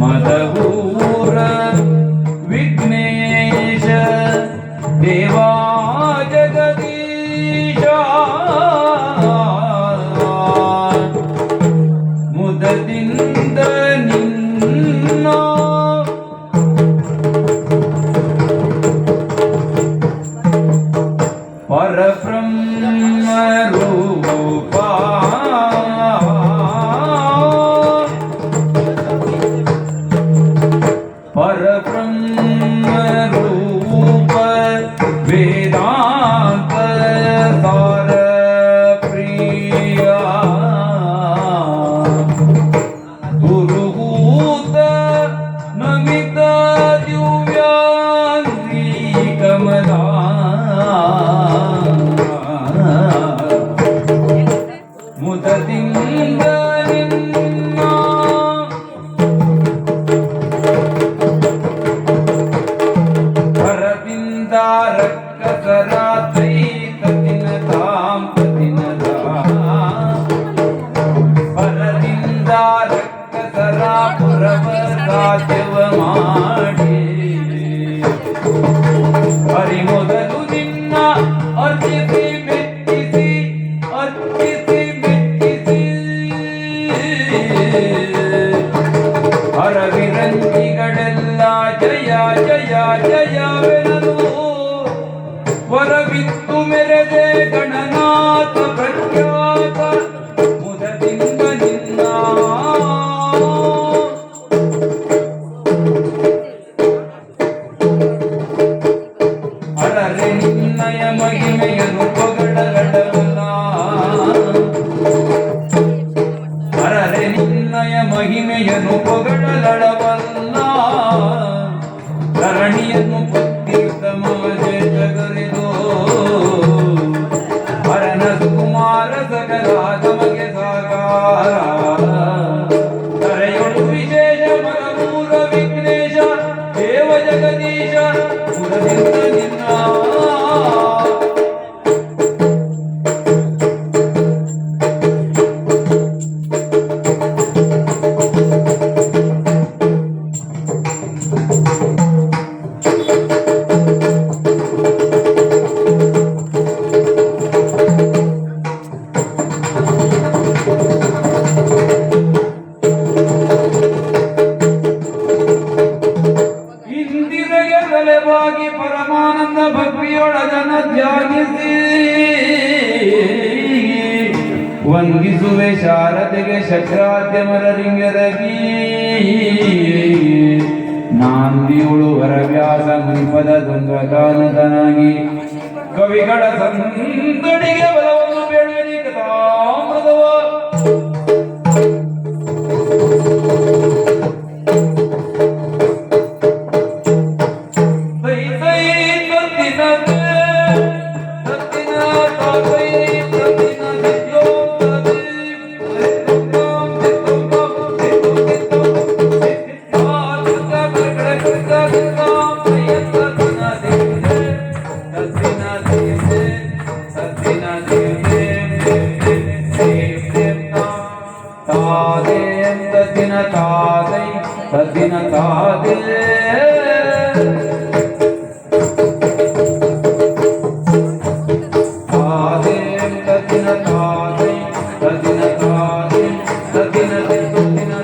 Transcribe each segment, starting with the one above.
ಮದಹೂರ ವಿಘ್ನೇಶ ದೇವಾ ಜಗದೀಶ ಮುದದಿಂದ ನಿನ್ನ ಪರಬ್ರಹ್ಮ ರೂಪ ಪರಬ್ರಹ್ಮ ರೂಪ ವೇದಾಂತ ಸಾರ ಪ್ರಿಯ ಗುರುಭೂತ ನಮಿತ ದಿವ್ಯಾಂಗಿ ಕಮಲಾ ಮುದದಿಂದ ನಿನ್ನ ಹರವಿಂದ ರಕ್ಕಸರಾತ್ರಿ ತದಿನ ತಾಂ ತದಿನದ ಹರವಿಂದ ರಕ್ಕಸರ ಪುರವ ರಾಜ್ಯವ ಮಾಡಿ ಹರಿ ಮೊದಲು ನಿನ್ನ ಅರ್ಚಿಸಿ ಮೆಚ್ಚಿಸಿ ಅರ್ಚಿಸಿ ಮೆಚ್ಚಿಸಿ ಹರವಿರಂಜಿಗಳೆಲ್ಲ ಜಯ ಜಯ ಜಯವೆನಲು ವರವಿತ್ತು ಮೆರೆದೆ ಗಣನಾಥ ಪ್ರಖ್ಯಾತ ಮುದದಿಂದ ನಿನ್ನ ಅರರೆ ನಿನ್ನಯ ಮಹಿಮೆಯನ್ನು ಪೊಗಳಲಡವಲ್ಲ ಅರರೆ ನಿನ್ನಯ ಮಹಿಮೆಯನ್ನು ಪೊಗಳಲಡವಲ್ಲ ಧರಣಿಯನ್ನು ಪುತ್ತೀರ್ಥಮಾಜೆ ಜಗರಿದು ಹರನ ಸುಕುಮಾರ ಸಕಲಾಗಮಗೆ ಸಾಕಾರ ಧರೆಯೊಳು ವಿಶೇಷ ಮನಮೂಲ ವಿಘ್ನೇಶ ದೇವ ಜಗದೀಶ ಪುರದಿಂದ ನಿನ್ನ ಇಂದಿರೆಗೆ ತಲೆಬಾಗಿ ಪರಮಾನಂದ ಭಕ್ತಿಯೊಳಗನ ಧ್ಯಾನಿಸಿ ವಂದಿಸುವೆ ಶಾರದೆಗೆ ಶಕ್ರಾದ್ಯಮರರಿಂಗರಗಿ ನಾಂದಿಯುಳು ವರವ್ಯಾಸ ಮುನಿಪದ ದ್ವಂದ್ವಗಾನದನಾಗಿ ಕವಿಗಳ ಸಂದಡಿಗೆ ಬಲವನ್ನು ಬೇಡುವೆ ಕಥಾಮೃತವ ತದ್ದಿನ ತಾದೇ ತಾದೇ ತದ್ದಿನ ತಾದೇ ತದ್ದಿನ ತಾದೇ ತದ್ದಿನ ತದ್ದಿನ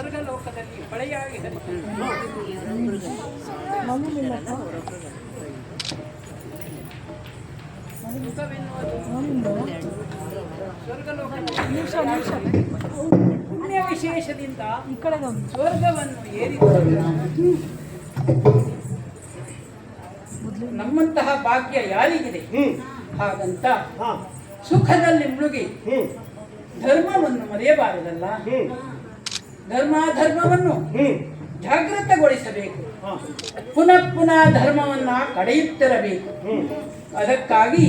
ಸ್ವರ್ಗ ಲೋಕದಲ್ಲಿ ಹೊಳೆಯಾಗಿ ಹರಿಯುತ್ತದೆ. ಸ್ವರ್ಗಲೋಕದಲ್ಲಿ ಪುಣ್ಯ ವಿಶೇಷದಿಂದ ಸ್ವರ್ಗವನ್ನು ಏರಿದ ನಮ್ಮಂತಹ ಭಾಗ್ಯ ಯಾರಿಗಿದೆ? ಹಾಗಂತ ಸುಖದಲ್ಲಿ ಮುಳುಗಿ ಧರ್ಮವನ್ನು ಮರೆಯಬಾರದಲ್ಲ. ಧರ್ಮಾಧರ್ಮವನ್ನು ಜಾಗೃತಗೊಳಿಸಬೇಕು. ಪುನಃ ಪುನಃ ಧರ್ಮವನ್ನ ಕಡೆಯುತ್ತಿರಬೇಕು. ಅದಕ್ಕಾಗಿ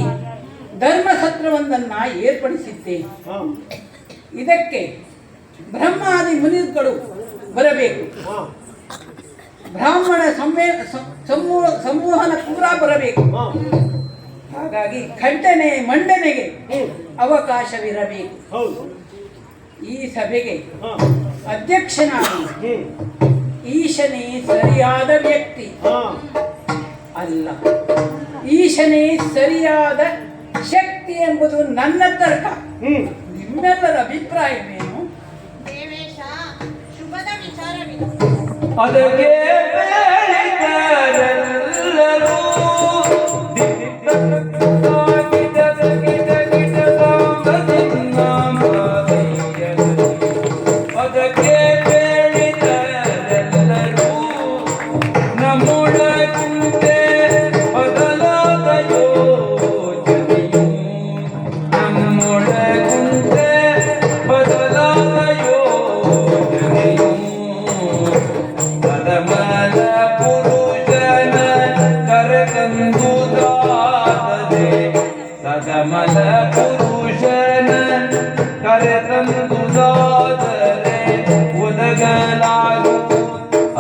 ಧರ್ಮಸತ್ರವೊಂದನ್ನ ಏರ್ಪಡಿಸಿದ್ದೇನೆ. ಇದಕ್ಕೆ ಬ್ರಹ್ಮಾದಿ ಮುನಿಗಳು ಬರಬೇಕು. ಬ್ರಾಹ್ಮಣ ಸಂಮೋಹನ ಕೂಡ ಬರಬೇಕು. ಹಾಗಾಗಿ ಖಂಡನೆ ಮಂಡನೆಗೆ ಅವಕಾಶವಿರಬೇಕು. ಈ ಸಭೆಗೆ ಅಧ್ಯಕ್ಷನಾಗಿ ಈಶನೇ ಸರಿಯಾದ ವ್ಯಕ್ತಿ ಅಲ್ಲ, ಈಶನೇ ಸರಿಯಾದ ಶಕ್ತಿ ಎಂಬುದು ನನ್ನ ತರ್ಕ. ನಿಮ್ಮೆಲ್ಲರ ಅಭಿಪ್ರಾಯವೇನು? ದೇವೇಶ, ಶುಭದ ವಿಚಾರವಿದೆ. ಅದಕ್ಕೆ ಬೇಡಿದರೆಲ್ಲರೂ ಅದಕ್ಕೆ ಬೇಡಿದರೆಲ್ಲರೂ ನಮ್ಮೊಳಗುಂಟೆ ಬದಲಾದ ಯೋಚನೆಯು, ನಮ್ಮೊಳಗುಂಟೆ ಬದಲಾದ ಯೋಚನೆಯು ಪದಮಲ ಪುರುಷನ ಕರೆತಂದುದಾದರೆ, ಸದಮಲ ಪುರುಷನ ಕರೆತಂದುದಾದರೆ ಒದಗಲಾಗು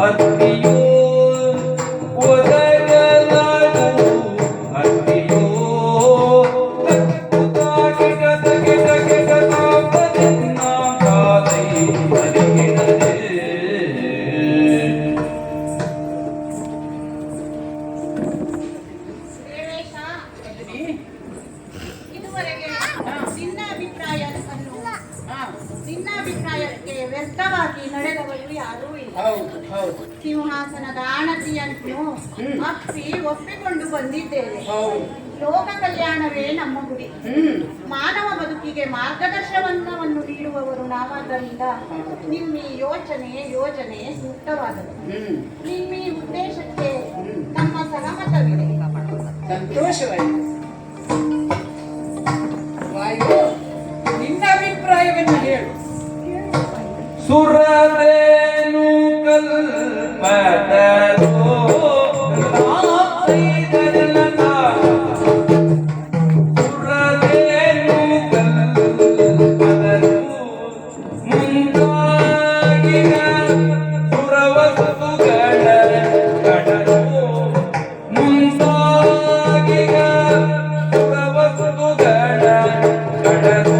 ಅತ್ತಿಯೋ, ಒದಗಲಾಗು ಅತ್ತಿಯೋ. ದೇವೇಶ, ಇದುವರೆಗೆ ನಿನ್ನ ಅಭಿಪ್ರಾಯಕ್ಕೆ ವ್ಯರ್ಥವಾಗಿ ನಡೆದವರು ಯಾರೂ ಇಲ್ಲ. ಸಿಂಹಾಸನದ ಆಣತಿಯನ್ನು ಅಪ್ಪಿ ಒಪ್ಪಿಕೊಂಡು ಬಂದಿದ್ದೇವೆ. ಲೋಕ ಕಲ್ಯಾಣವೇ ನಮ್ಮ ಗುರಿ. ಮಾನವ ಬದುಕಿಗೆ ಮಾರ್ಗದರ್ಶನವನ್ನು ನೀಡುವವರು ನಾವಾದ್ದರಿಂದ ನಿಮ್ಮ ಈ ಯೋಜನೆ ಸೂಕ್ತವಾದದ್ದು. ನಿಮ್ಮ ಈ ಉದ್ದೇಶಕ್ಕೆ ನಮ್ಮ ಸಹಮತವಿದೆ. ಸಂತೋಷವಾಯಿತು. ವಾಯು, ನಿನ್ನ ಅಭಿಪ್ರಾಯವನ್ನು ಹೇಳು. ಸುರದೇನು ಕಲ್ಪತರೋ ಸುರದೇನು ಕಲ್ಪತರೋ ಮುಂದಾಗಿನ ಸುರವಸ್ತುಗಳ ಕಡಲು, ಮುಂದಾಗಿನ ಸುರವಸ್ತುಗಳ ಕಡಲು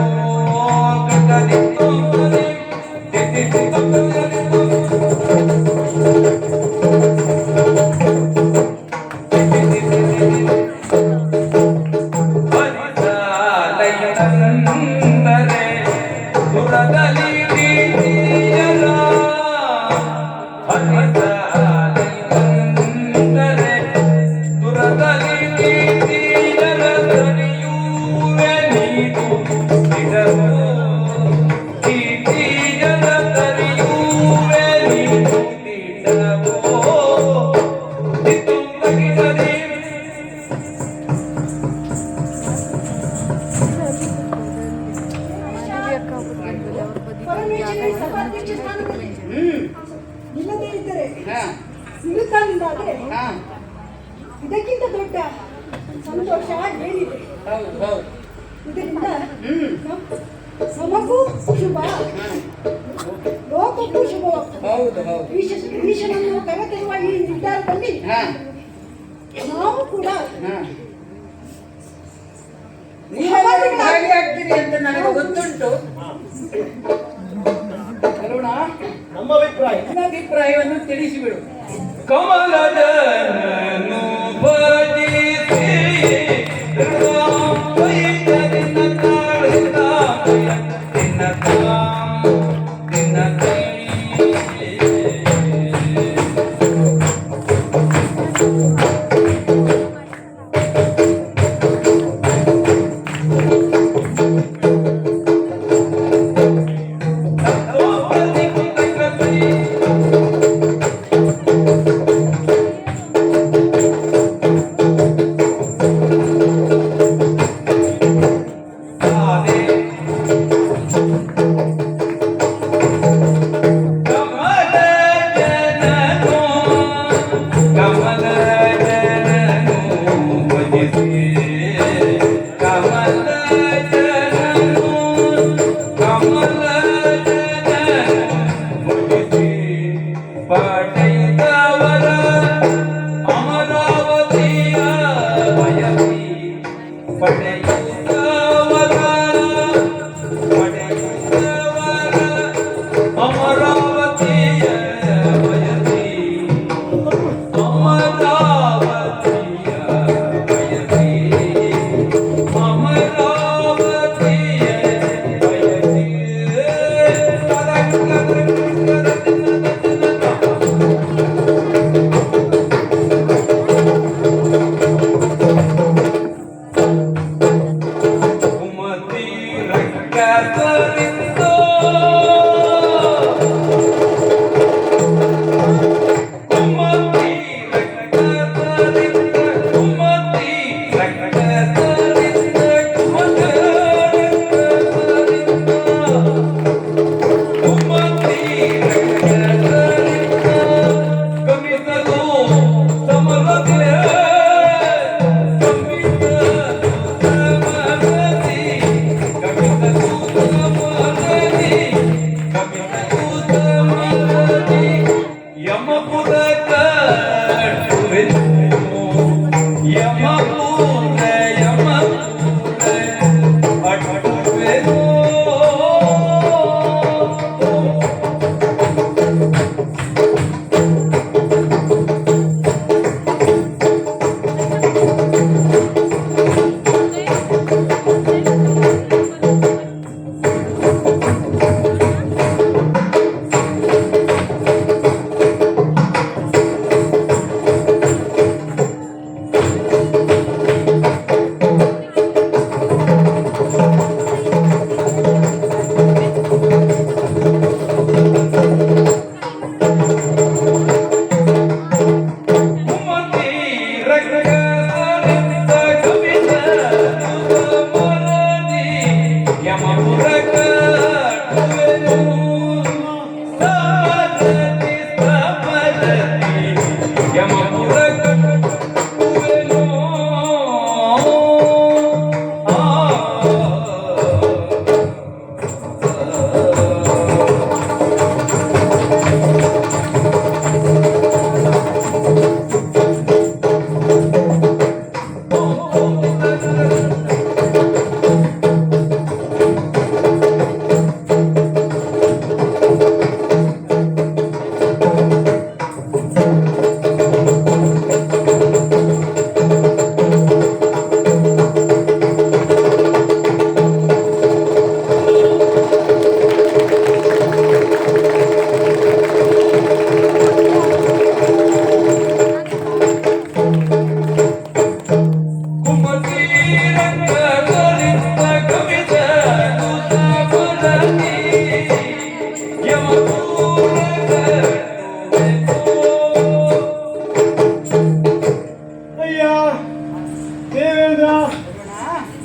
ಇಲ್ಲದೇ ಇದ್ದರೆ ನಿರುತ್ತಾನಿಂದಾದರೆ ಇದಕ್ಕಿಂತ ದೊಡ್ಡ ಸಂತೋಷ ಏನಿದೆ? ಇದರಿಂದ ನಮಗೂ ಶುಭ, ಲೋಕಕ್ಕೂ ಶುಭವಾಗ್ತದೆ. ಈಶನನ್ನು ಕರೆತರುವ ಈ ನಿರ್ಧಾರದಲ್ಲಿ ನಾವು ಕೂಡ ಭಾಗಿಯಾಗ್ತೀರಿ ಅಂತ ನನಗೆ ಗೊತ್ತುಂಟು. ಕರುಣ, ನಮ್ಮ ಅಭಿಪ್ರಾಯ, ನನ್ನ ಅಭಿಪ್ರಾಯವನ್ನು ತಿಳಿಸಿಬಿಡು. ಕಮಲದನನು ಭಜಿಸಿ ದಿನ ಮುಗಿಸಿ ಕಮಲ ಜನನು ಕಮಲ ಮುಗಿಸಿ ಪಡೆದವರ ಅಮರಾವತಿಯ ಬಯಸಿ ಪಡೆದವರ ಅಮರಾವತಿಯ ಬಯಸಿ ಅಮರಾವತಿಯ ಬಯಸಿ ಅಮರಾವತಿಯ ಬಯಸಿ ಕುಮತಿ ರಕ್ಕಸರಿದ್ದೋ ಕುಮತಿ ರಕ್ಕಸರಿದ್ದ ಕುಮತಿ ರಕ್ಕಸರಿದ್ದ ಕುಮತಿ ರಕ್ಕಸರಿದ್ದ ಕುಮತಿ ರಕ್ಕಸರಿದ್ದ ಕಮಿತಲು ಸಮರದೆ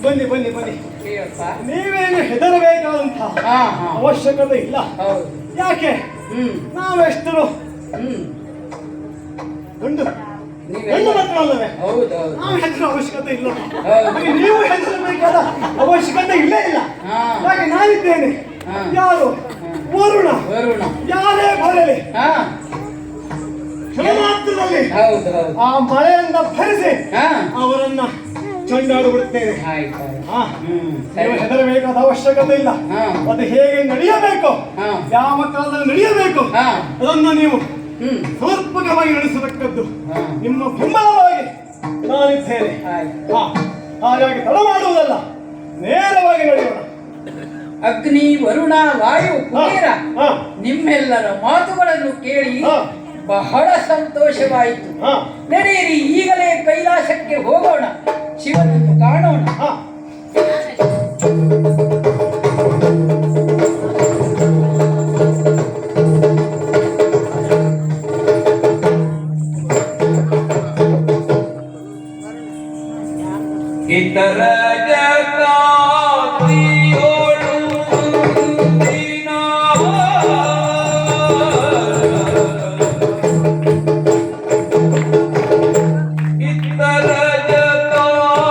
ಬನ್ನಿ ಬನ್ನಿ ಬನ್ನಿ. ಅಯ್ಯಪ್ಪ. ನೀವೇನು ಹೆದರಬೇಕಾದಂತಹ ಹಾ ಹಾ ಅವಶ್ಯಕತೆ ಇಲ್ಲ. ಹೌದು. ಯಾಕೆ ನಾವೆಷ್ಟರು ಗಂಡು ಗಂಡು ಮಕ್ಕಳಲ್ಲವೇ? ಹೌದು ಹೌದು. ನಾವು ಹೆದರ ಅವಶ್ಯಕತೆ ಇಲ್ಲ. ಹೌದು. ಹಾಗೆ ನೀವು ಹೆದರಬೇಕಾದ ಅವಶ್ಯಕತೆ ಇಲ್ಲೇ ಇಲ್ಲ. ಹಾ. ಹಾಗೆ ನಾನಿದ್ದೇನೆ. ಹಾ. ಯಾರು? ವರುಣ. ವರುಣ. ಯಾರೇ ಬರಲಿ ಹಾ ಕ್ಷಣಮಾತ್ರದಲ್ಲಿ ಹೌದು ಹೌದು. ಆ ಮಳೆಯಿಂದ ಭರಿಸಿ ಹಾ ಅವರನ್ನ ಚಂಡಾಡು ಬಿಡುತ್ತೇನೆ. ಆಯ್ತು ಆಯ್ತು. ಹಾ. ಹ್ಮ್ ನೀವು ಸರಿ. ಹೆದರಬೇಕಾದ ಅವಶ್ಯಕತೆ ಇಲ್ಲ. ಹಾ. ಅದು ಹೇಗೆ ನಡೆಯಬೇಕು, ಹಾ. ಯಾವ ಕಾಲದಲ್ಲಿ ನಡೆಯಬೇಕು ಹಾ. ಅದನ್ನು ನೀವು ಸಮರ್ಪಕವಾಗಿ ನಡೆಸತಕ್ಕದ್ದು ನಿಮ್ಮ ಬೆಂಬಲವಾಗಿ ನಾನಿದ್ದೇನೆ. ಆಯ್ತು. ಹಾ. ಹಾಗಾಗಿ ತಡ ಮಾಡುವುದಲ್ಲ, ನೇರವಾಗಿ ನಡೆಯೋಣ. ಅಗ್ನಿ ವರುಣ ವಾಯು ಕುಬೇರ ಹಾ. ನಿಮ್ಮೆಲ್ಲರ ಮಾತುಗಳನ್ನು ಕೇಳಿ ಹಾ. ಬಹಳ ಸಂತೋಷವಾಯಿತು. ಹಾ. ನಡೆಯಿರಿ, ಈಗಲೇ ಕೈಲಾಸಕ್ಕೆ ಹೋಗೋಣ, ಶಿವನನ್ನು ಕಾಣೋಣ. ಹಾ. ಇತರ ಜಗತ್ತಿಯೋಳು ದಿನ ಇತರ ಜಗತ್ತಿಯೋಳು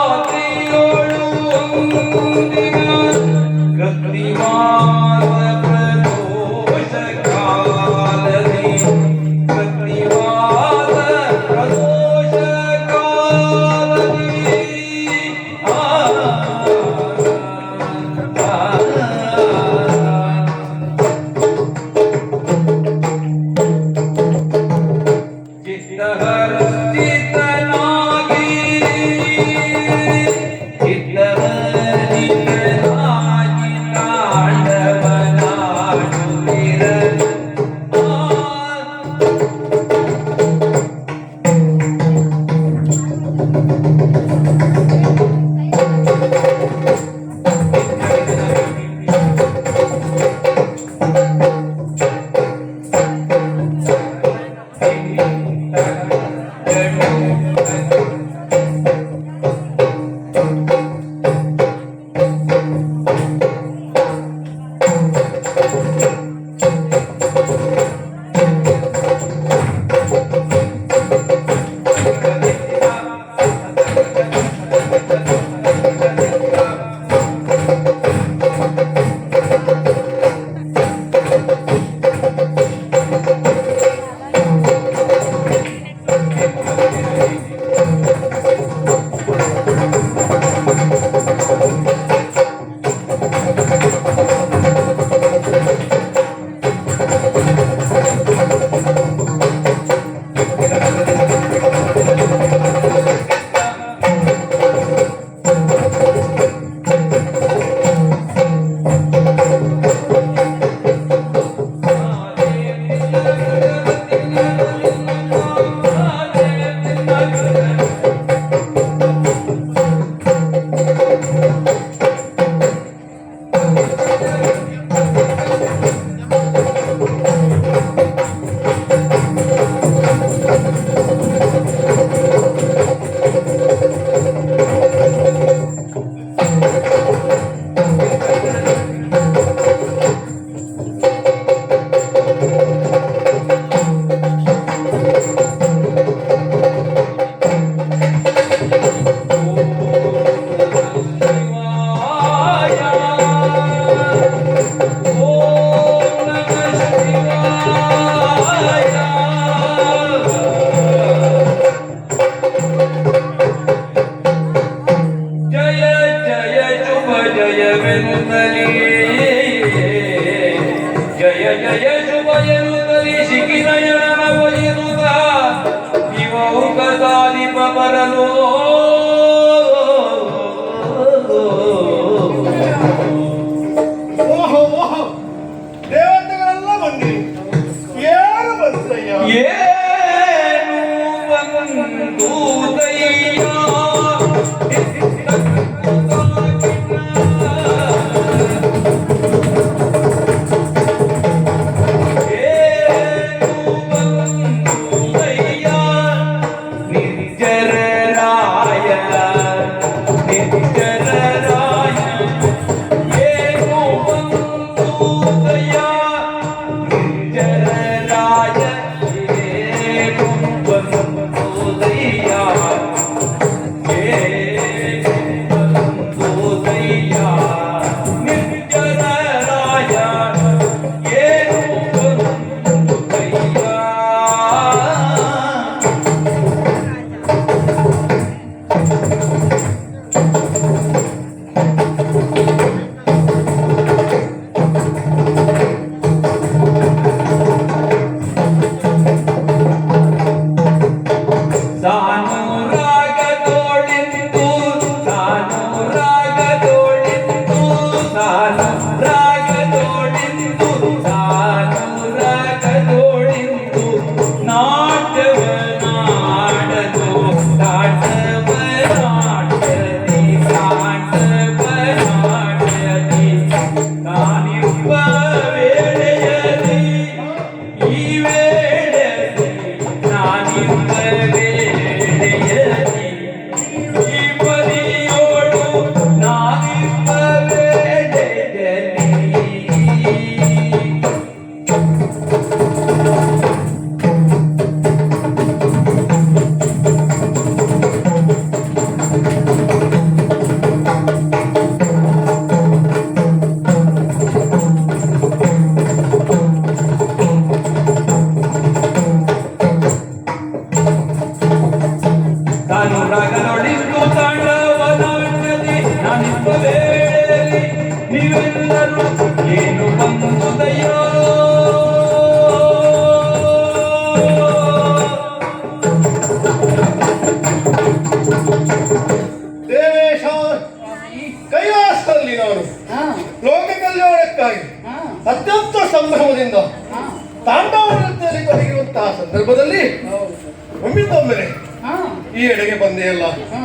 ದೇವೇಶ ಸ್ವಾಮಿ ಕೈಲಾಸದಲ್ಲಿ ನಾನು ಹಾ ಲೋಕ ಕಲ್ಯಾಣಕ್ಕಾಗಿ ಹಾ ಅತ್ಯಂತ ಸಂಭ್ರಮದಿಂದ ಹಾ ತಾಂಡವ ನೃತ್ಯದಲ್ಲಿ ತೊಡಗಿರುವಂತಹ ಸಂದರ್ಭದಲ್ಲಿ ಹೌದು ಒಮ್ಮಿಂದೊಮ್ಮೆಲೆ ಹಾ ಈ ಎಡೆಗೆ ಬಂದೆಯಲ್ಲ ಹಾ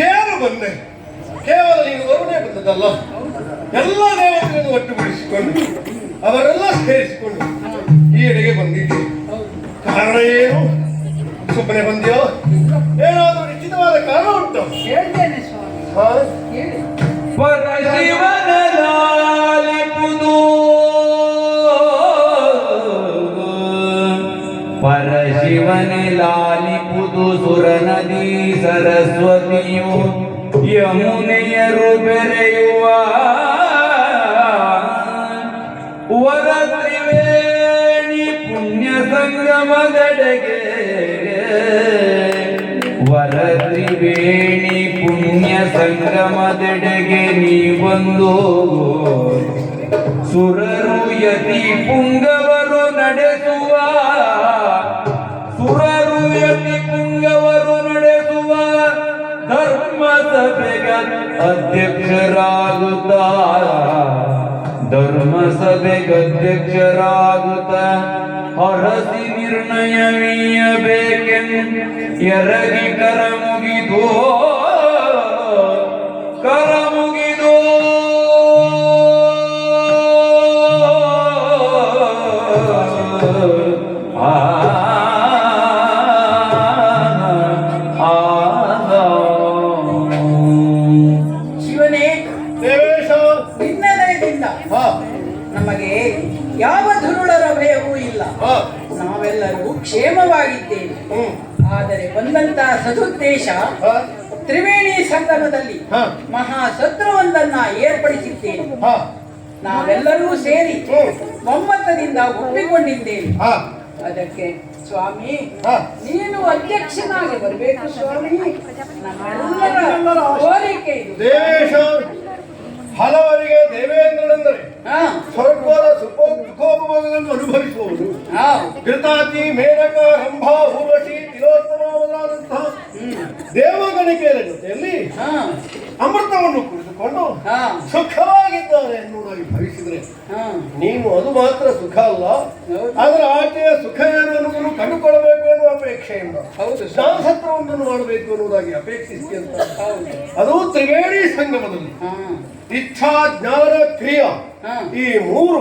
ಏನು ಬಂದೆ ಕೇವಲ ನೀನು ಒಬ್ಬನೇ ಬಂದದ್ದಲ್ಲ ಎಲ್ಲ ದೇವತೆಗಳನ್ನು ಒಟ್ಟುಗೂಡಿಸಿಕೊಂಡು ಅವರೆಲ್ಲ ಸೇರಿಸಿಕೊಂಡು ಈ ಎಡೆಗೆ ಬಂದಿದ್ದೆ ಹೌದು ಕಾರಣ ಏನು ಸುಮ್ಮನೆ ಬಂದ್ಯೋ ಏನಾದರೂ ನಿಶ್ಚಿತವಾದ ಕಾರಣ ಉಂಟು ಹೇಳ್ತೇನೆ ಸ್ವಾಮಿ ಹಾ? ಹೇಳಿ ಪರಶಿವನ ಲಾಲಿಪುದು ಪರಶಿವನೆ ಲಾಲಿಪುದು ಸುರನದಿ ಸರಸ್ವತಿಯು ಯಮುನೆಯರು ಬೆರೆಯುವ ವರ ತ್ರಿವೇಣಿ ಪುಣ್ಯ ಸಂಗಮದೆಡೆಗೆ ವರ ತ್ರಿವೇಣಿ ಪುಣ್ಯ ಸಂಗಮದೆಡೆಗೆ ನೀ ಬಂದು ಸುರರು ಯತಿ ಪುಂಗವರು ನಡೆಸುವ ಸುರರು ಯತಿ ಪುಂಗವರು ನಡೆಸುವ ಧರ್ಮ ಸಭೆಗೆ ಅಧ್ಯಕ್ಷರಾಗುತ್ತಾ ಧರ್ಮ ಸಭೆಗೆ ಅಧ್ಯಕ್ಷರಾಗುತ್ತಾ ಹರಸಿ ನಿರ್ಣಯವೀಯಬೇಕೆಂದು ಎರಗಿ ಕರ ಮುಗಿದು ಆ ಶಿವನೇ ದೇವೇಶ ನಿನ್ನ ದಯದಿಂದ ಹಾ ನಮಗೆ ಯಾವ ದುರುಳರ ಭಯವೂ ಇಲ್ಲ ಹಾ ನಾವೆಲ್ಲರೂ ಕ್ಷೇಮವಾಗಿದ್ದೇವೆ ಹ್ಮ್ ಆದರೆ ಬಂದಂತಹ ಸದುದ್ದೇಶ ಹಾ ತ್ರಿವೇಣಿ ಸಂಗಮದಲ್ಲಿ ಹಾ. ಮಹಾಸತ್ರವೊಂದನ್ನ ಏರ್ಪಡಿಸಿದ್ದೇವೆ ಹಾ ನಾವೆಲ್ಲರೂ ಸೇರಿ ಹ್ಮ್. ಒಮ್ಮತದಿಂದ ಒಪ್ಪಿಕೊಂಡಿದ್ದೇವೆ ಹಾ ಅದಕ್ಕೆ ಸ್ವಾಮಿ ಹಾ ನೀನು ಅಧ್ಯಕ್ಷನಾಗಿ ಬರಬೇಕು ಸ್ವಾಮಿ ನಮ್ಮೆಲ್ಲರ ಕೋರಿಕೆ ಇದು ದೇವೇಶ ಹಲವರಿಗೆ ದೇವೇಂದ್ರನೆಂದರೆ ಹಾ ಸ್ವರ್ಗದ ಸುಖೋಪಭೋಗಗಳನ್ನು ಅನುಭವಿಸುವುದು ಹಾ ಘೃತಾತಿ ಮೇನಕ ರಂಭಾ ಊರ್ವಶಿ ತಿಲೋತ್ತಮ ಮೊದಲಾದಂತಹ ದೇವಗಣಿಕೆಯ ಜೊತೆಯಲ್ಲಿ ಹಾ ಅಮೃತವನ್ನು ಕುಡಿದುಕೊಂಡು ಹಾ ಸುಖವಾಗಿದ್ದಾರೆ ಎನ್ನುವುದಾಗಿ ಭಾವಿಸಿದರೆ ಹಾ ನೀನು ಅದು ಮಾತ್ರ ಸುಖ ಅಲ್ಲ ಹೌದು. ಅದರ ಆಚೆಯ ಸುಖ ಏನು ಅನ್ನೋದನ್ನು ಕಂಡುಕೊಳ್ಳಬೇಕು ಎನ್ನುವ ಅಪೇಕ್ಷೆಯಿಂದ ಹೌದು ಜ್ಞಾನಸತ್ರವೊಂದನ್ನು ಮಾಡಬೇಕು ಎನ್ನುವುದಾಗಿ ಅಪೇಕ್ಷಿಸಿ ಅಂತ ಹೌದು ಅದು ತ್ರಿವೇಣಿ ಸಂಗಮದಲ್ಲಿ ಹಾ ಇಚ್ಛಾ ಜ್ಞಾನ ಕ್ರಿಯಾ ಹಾ. ಈ ಮೂರು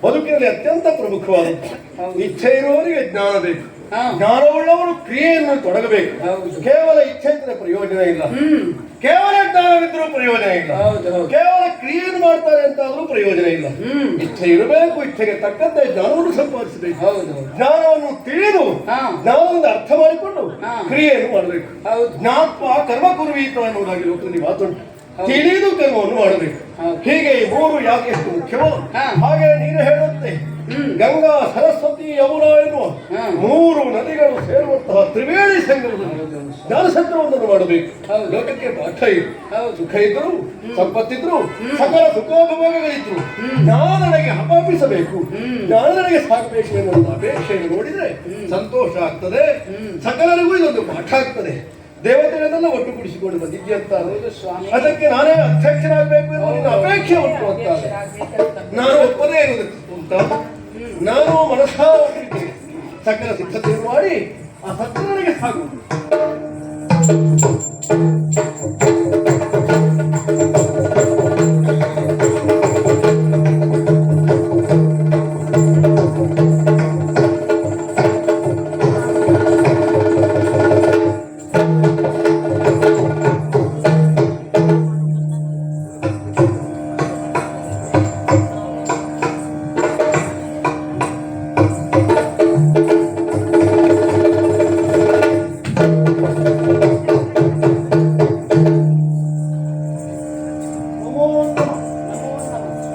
ಬದುಕಿನಲ್ಲಿ ಅತ್ಯಂತ ಪ್ರಮುಖವಾದಂತ ಹೌದು. ಇಚ್ಛೆ ಇರುವವರಿಗೆ ಜ್ಞಾನ ಬೇಕು ಹಾ. ಜ್ಞಾನವುಳ್ಳವರು ಕ್ರಿಯೆಯನ್ನು ತೊಡಗಬೇಕು ಹೌದು. ಕೇವಲ ಇಚ್ಛೆ ಇದ್ರೆ ಪ್ರಯೋಜನ ಇಲ್ಲ ಹ್ಮ್ ಕೇವಲ ಜ್ಞಾನವಿದ್ರೂ ಪ್ರಯೋಜನ ಇಲ್ಲ ಹೌದು ಹೌದು ಕೇವಲ ಕ್ರಿಯೆಯನ್ನು ಮಾಡ್ತಾರೆ ಅಂತ ಆದ್ರೂ ಪ್ರಯೋಜನ ಇಲ್ಲ ಹ್ಮ್ ಇಚ್ಛೆ ಇರಬೇಕು ಇಚ್ಛೆಗೆ ತಕ್ಕಂತೆ ಜ್ಞಾನವನ್ನು ಸಂಪಾದಿಸಬೇಕು ಹೌದು ಹೌದು ಜ್ಞಾನವನ್ನು ತಿಳಿದು ಹಾ. ಜ್ಞಾನದಿಂದ ಅರ್ಥ ಮಾಡಿಕೊಂಡು ಹಾ. ಕ್ರಿಯೆಯನ್ನು ಮಾಡಬೇಕು ಹೌದು. ಜ್ಞಾತ್ವ ಕರ್ಮ ಕುರುವೀತ ಎನ್ನುವುದಾಗಿ ಲೋಕದಲ್ಲಿ ಮಾತುಂಟು ಹೌದು. ತಿಳಿದು ಕರ್ಮವನ್ನು ಮಾಡಬೇಕು ಹೌದು. ಹೀಗೆ ಈ ಮೂರು ಯಾಕೆ ಎಷ್ಟು ಮುಖ್ಯವೋ ಹಾ. ಹಾಗೆ ನೀನು ಹೇಳುತ್ತೆ ಹ್ಮ್. ಗಂಗಾ ಸರಸ್ವತಿ ಯಮುನಾ ಎನ್ನುವ ಹಾ. ಮೂರು ನದಿಗಳು ಸೇರುವಂತಹ ತ್ರಿವೇಣಿ ಸಂಗಮದಲ್ಲಿ ಜ್ಞಾನಸತ್ರವೊಂದನ್ನು ಮಾಡಬೇಕು ಹೌದು. ಲೋಕಕ್ಕೆ ಪಾಠ ಇದೆ ಹೌದು. ಸುಖ ಇದ್ರು ಸಂಪತ್ತಿದ್ರು ಸಕಲ ಸುಖೋಪಭೋಗಗಳಿದ್ರು ಜ್ಞಾನನೆಗೆ ಹಪಾಪಿಸಬೇಕು ಜ್ಞಾನನೆಗೆ ಸಾಕಬೇಕು ಎನ್ನುವ ಅಪೇಕ್ಷೆಯನ್ನು ನೋಡಿದ್ರೆ ಸಂತೋಷ ಆಗ್ತದೆ ಸಕಲರಿಗೂ ಇದೊಂದು ಪಾಠ ಆಗ್ತದೆ ದೇವತೆಗಳನ್ನೆಲ್ಲ ಒಟ್ಟುಗೂಡಿಸಿಕೊಂಡು ಬಂದಿದ್ದೆ ಅಂತ ಹೌದು ಸ್ವಾಮಿ ಅದಕ್ಕೆ ನಾನೇ ಅಧ್ಯಕ್ಷನಾಗಬೇಕು ಎನ್ನುವ ನಿನ್ನ ಅಪೇಕ್ಷೆ ಉಂಟು ಅಂತ ಅಧ್ಯಕ್ಷರಾಗ್ಬೇಕಂತ. ನಾನು ಒಪ್ಪದೇ ಇರುವುದಕ್ಕೆ ಅಂತ ನಾನು ಮನಸ್ಸಾ ಒಪ್ಪಿದ್ದೇನೆ ಸಕಲ ಸಿದ್ಧತೆಯನ್ನು ಮಾಡಿ ಆ ಸತ್ಯನಿಗೆ ಸಾಗುವುದು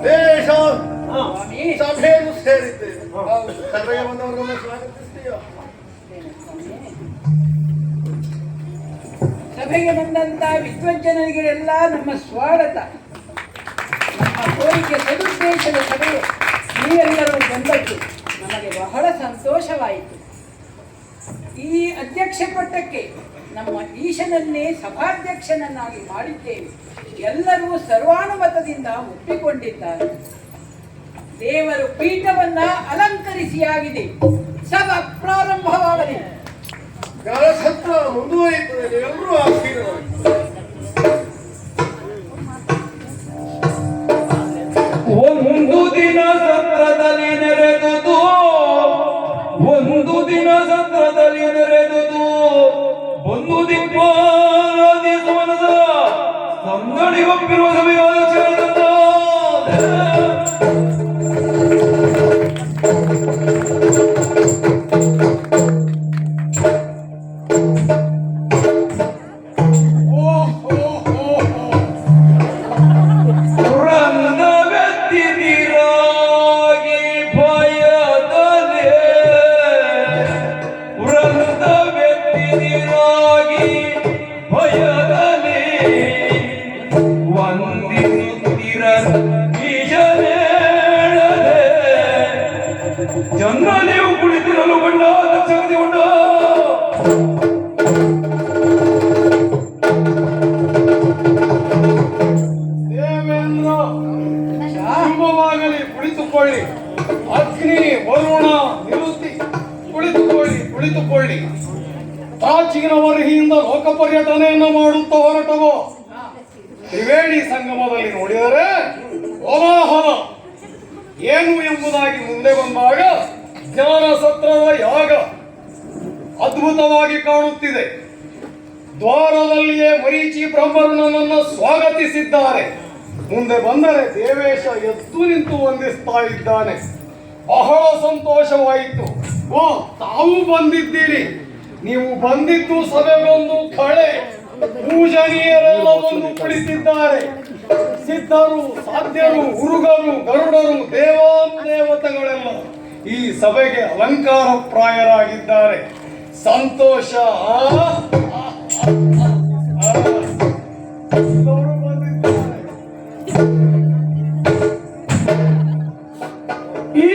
ದೇಶ ಸ್ವಾಮಿ ಸಭೆಯನ್ನು ಸೇರಿದ್ದೇವೆ ಹೌದು. ಸಭೆಗೆ ಬಂದವರನ್ನು ಸ್ವಾಗತಿಸ್ತೀಯ ಸಭೆಗೆ ಬಂದಂತ ವಿದ್ವಜ್ಜನರಿಗೆಲ್ಲ ನಮ್ಮ ಸ್ವಾಗತ. ನಮ್ಮ ಕೋರಿಕೆ ಸದುದ್ದೇಶದ ಸಭೆ ನೀವೆಲ್ಲರೂ ಬಂದದ್ದು ನಮಗೆ ಬಹಳ ಸಂತೋಷವಾಯಿತು. ಈ ಅಧ್ಯಕ್ಷ ಪಟ್ಟಕ್ಕೆ ನಮ್ಮ ಈಶನನ್ನೇ ಸಭಾಧ್ಯಕ್ಷನನ್ನಾಗಿ ಮಾಡಿದ್ದೇವೆ. ಎಲ್ಲರೂ ಸರ್ವಾನುಮತದಿಂದ ಒಪ್ಪಿಕೊಂಡಿದ್ದಾರೆ. ದೇವರು ಪೀಠವನ್ನ ಅಲಂಕರಿಸಿ ಆಗಿದೆ. ಸಭಾ ಪ್ರಾರಂಭವಾಗಲಿ. ವ್ಯಾಸತ್ರ ಮುಂದುವರಿಯುತ್ತದೆ. ನೀವೆಲ್ಲರೂ ಆಶೀರ್ವಾದ. ಒಂದು ದಿನ ಸತ್ರದಲ್ಲಿ ನೆರೆದುದು, ಒಂದು ದಿನ ಸತ್ರದಲ್ಲಿ ನೆರೆದುದು, ಒಂದು ದಿಕ್ಪಾದಿ ಸಮನದ ಸಂದಡಿ ಒಪ್ಪಿರುವ ಸಭೆಯಾದ ಕ್ಷಣದಿಂದ ಜನ ನೀವು ಕುಳಿತಿರಲು ಬಂಡ ದಕ್ಷತೆ ಉಂಡ ದೇವೇಂದ್ರ ಶುಭವಾಗಲಿ. ಕುಳಿತುಕೊಳ್ಳಿ. ಅಗ್ನಿ ವರುಣ ನಿವೃತ್ತಿ. ಕುಳಿತುಕೊಳ್ಳಿ. ಪ್ರಾಚೀನ ವರ್ಹಿಯಿಂದ ಲೋಕ ಪರ್ಯಟನೆಯನ್ನು ಮಾಡುತ್ತಾ ಹೊರಟವೋ ತ್ರಿವೇಣಿ ಸಂಗಮದಲ್ಲಿ ನೋಡಿದರೆ ಕೋಲಾಹಲ ಏನು ಎಂಬುದಾಗಿ ಮುಂದೆ ಬಂದಾಗ ಜ್ಞಾನ ಸತ್ರದ ಯಾಗ ಅದ್ಭುತವಾಗಿ ಕಾಣುತ್ತಿದೆ. ದ್ವಾರದಲ್ಲಿಯೇ ಮರೀಚಿ ಬ್ರಹ್ಮರು ನನ್ನನ್ನು ಸ್ವಾಗತಿಸಿದ್ದಾರೆ. ಮುಂದೆ ಬಂದರೆ ದೇವೇಶ ಎದ್ದು ನಿಂತು ವಂದಿಸ್ತಾ ಇದ್ದಾನೆ. ಬಹಳ ಸಂತೋಷವಾಯಿತು. ಓ, ತಾವು ಬಂದಿದ್ದೀರಿ. ನೀವು ಬಂದಿದ್ದು ಸಭೆಗೊಂದು ಕಳೆ. ಪೂಜನೀಯರೆಲ್ಲ ಬಂದು ಕುಳಿತಿದ್ದಾರೆ. ಸಿದ್ಧರು, ಸಾಧ್ಯರು, ಹುರುಗರು, ಗರುಡರು, ದೇವಾನುದೇವತೆಗಳೆಲ್ಲ ಈ ಸಭೆಗೆ ಅಲಂಕಾರ ಪ್ರಾಯರಾಗಿದ್ದಾರೆ. ಸಂತೋಷ. ಎಲ್ಲರೂ ಬಂದಿದ್ದಾರೆ. ಈ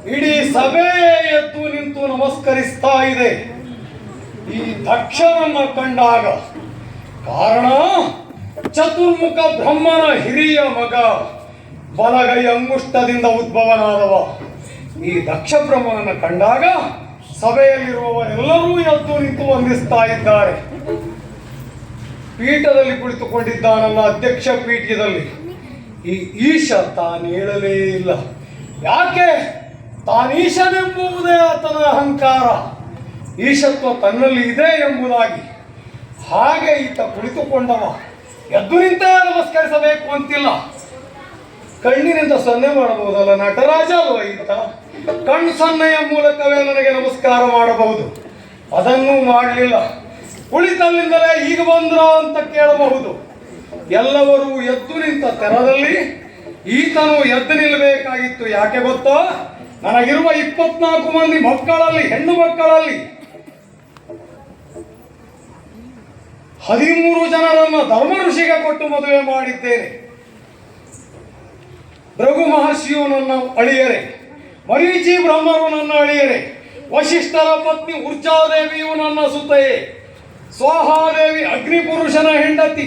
ಇಡೀ ಸಭೆ ಎದ್ದು ನಿಂತು ನಮಸ್ಕರಿಸ್ತಾ ಇದೆ ಈ ದಕ್ಷನನ್ನ ಕಂಡಾಗ. ಕಾರಣ ಚತುರ್ಮುಖ ಬ್ರಹ್ಮನ ಹಿರಿಯ ಮಗ, ಬಲಗೈ ಅಂಗುಷ್ಟದಿಂದ ಉದ್ಭವನಾದವ. ಈ ದಕ್ಷ ಬ್ರಹ್ಮನನ್ನು ಕಂಡಾಗ ಸಭೆಯಲ್ಲಿರುವವರೆಲ್ಲರೂ ಎದ್ದು ನಿಂತು ವಂದಿಸ್ತಾ ಇದ್ದಾರೆ. ಪೀಠದಲ್ಲಿ ಕುಳಿತುಕೊಂಡಿದ್ದಾನಲ್ಲ, ಅಧ್ಯಕ್ಷ ಪೀಠದಲ್ಲಿ, ಈ ಈಶ ತಾನು ಹೇಳಲೇ ಇಲ್ಲ. ಯಾಕೆ? ತಾನೀಶನೆಂಬುವುದೇ ಆತನ ಅಹಂಕಾರ. ಈಶತ್ವ ತನ್ನಲ್ಲಿ ಇದೆ ಎಂಬುದಾಗಿ. ಹಾಗೆ ಈತ ಕುಳಿತುಕೊಂಡವ ಎದ್ದು ನಿಂತೇ ನಮಸ್ಕರಿಸಬೇಕು ಅಂತಿಲ್ಲ. ಕಣ್ಣಿನಿಂದ ಸನ್ನೆ ಮಾಡಬಹುದಲ್ಲ, ನಟರಾಜ ಅಲ್ವ ಈತ. ಕಣ್ಣು ಸನ್ನೆಯ ಮೂಲಕವೇ ನನಗೆ ನಮಸ್ಕಾರ ಮಾಡಬಹುದು. ಅದನ್ನೂ ಮಾಡಲಿಲ್ಲ. ಕುಳಿತಲ್ಲಿಂದಲೇ ಈಗ ಬಂದ್ರ ಅಂತ ಕೇಳಬಹುದು. ಎಲ್ಲರೂ ಎದ್ದು ನಿಂತ ತೆರದಲ್ಲಿ ಈತನು ಎದ್ದು ನಿಲ್ಲಬೇಕಾಗಿತ್ತು. ಯಾಕೆ ಗೊತ್ತೋ? ನನಗಿರುವ 24 ಮಂದಿ ಮಕ್ಕಳಲ್ಲಿ, ಹೆಣ್ಣು ಮಕ್ಕಳಲ್ಲಿ 13 ಜನರನ್ನು ಧರ್ಮ ಋಷಿಗೆ ಕೊಟ್ಟು ಮದುವೆ ಮಾಡಿದ್ದೇನೆ. ಭೃಗು ಮಹರ್ಷಿಯು ನನ್ನ ಅಳಿಯರೆ, ಮರೀಚಿ ಬ್ರಹ್ಮರು ನನ್ನ ಅಳಿಯರೆ, ವಶಿಷ್ಠರ ಪತ್ನಿ ಉರ್ಜಾದೇವಿಯು ನನ್ನ ಸುತೆಯೇ, ಸ್ವಾಹಾದೇವಿ ಅಗ್ನಿಪುರುಷನ ಹೆಂಡತಿ,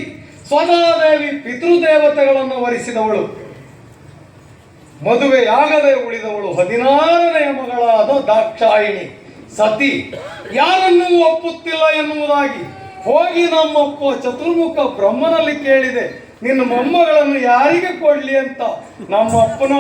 ಸ್ವಧಾದೇವಿ ಪಿತೃದೇವತೆಗಳನ್ನು ವರಿಸಿದವಳು, ಮದುವೆಯಾಗದೆ ಉಳಿದವಳು 16ನೇ ಮಗಳಾದ ದಾಕ್ಷಾಯಿಣಿ ಸತಿ ಯಾರನ್ನೂ ಒಪ್ಪುತ್ತಿಲ್ಲ ಎನ್ನುವುದಾಗಿ ಹೋಗಿ ನಮ್ಮಪ್ಪ ಚತುರ್ಮುಖ ಬ್ರಹ್ಮನಲ್ಲಿ ಕೇಳಿದೆ. ನಿನ್ನ ಮೊಮ್ಮಗಳನ್ನು ಯಾರಿಗೆ ಕೊಡ್ಲಿ ಅಂತ ನಮ್ಮಪ್ಪನ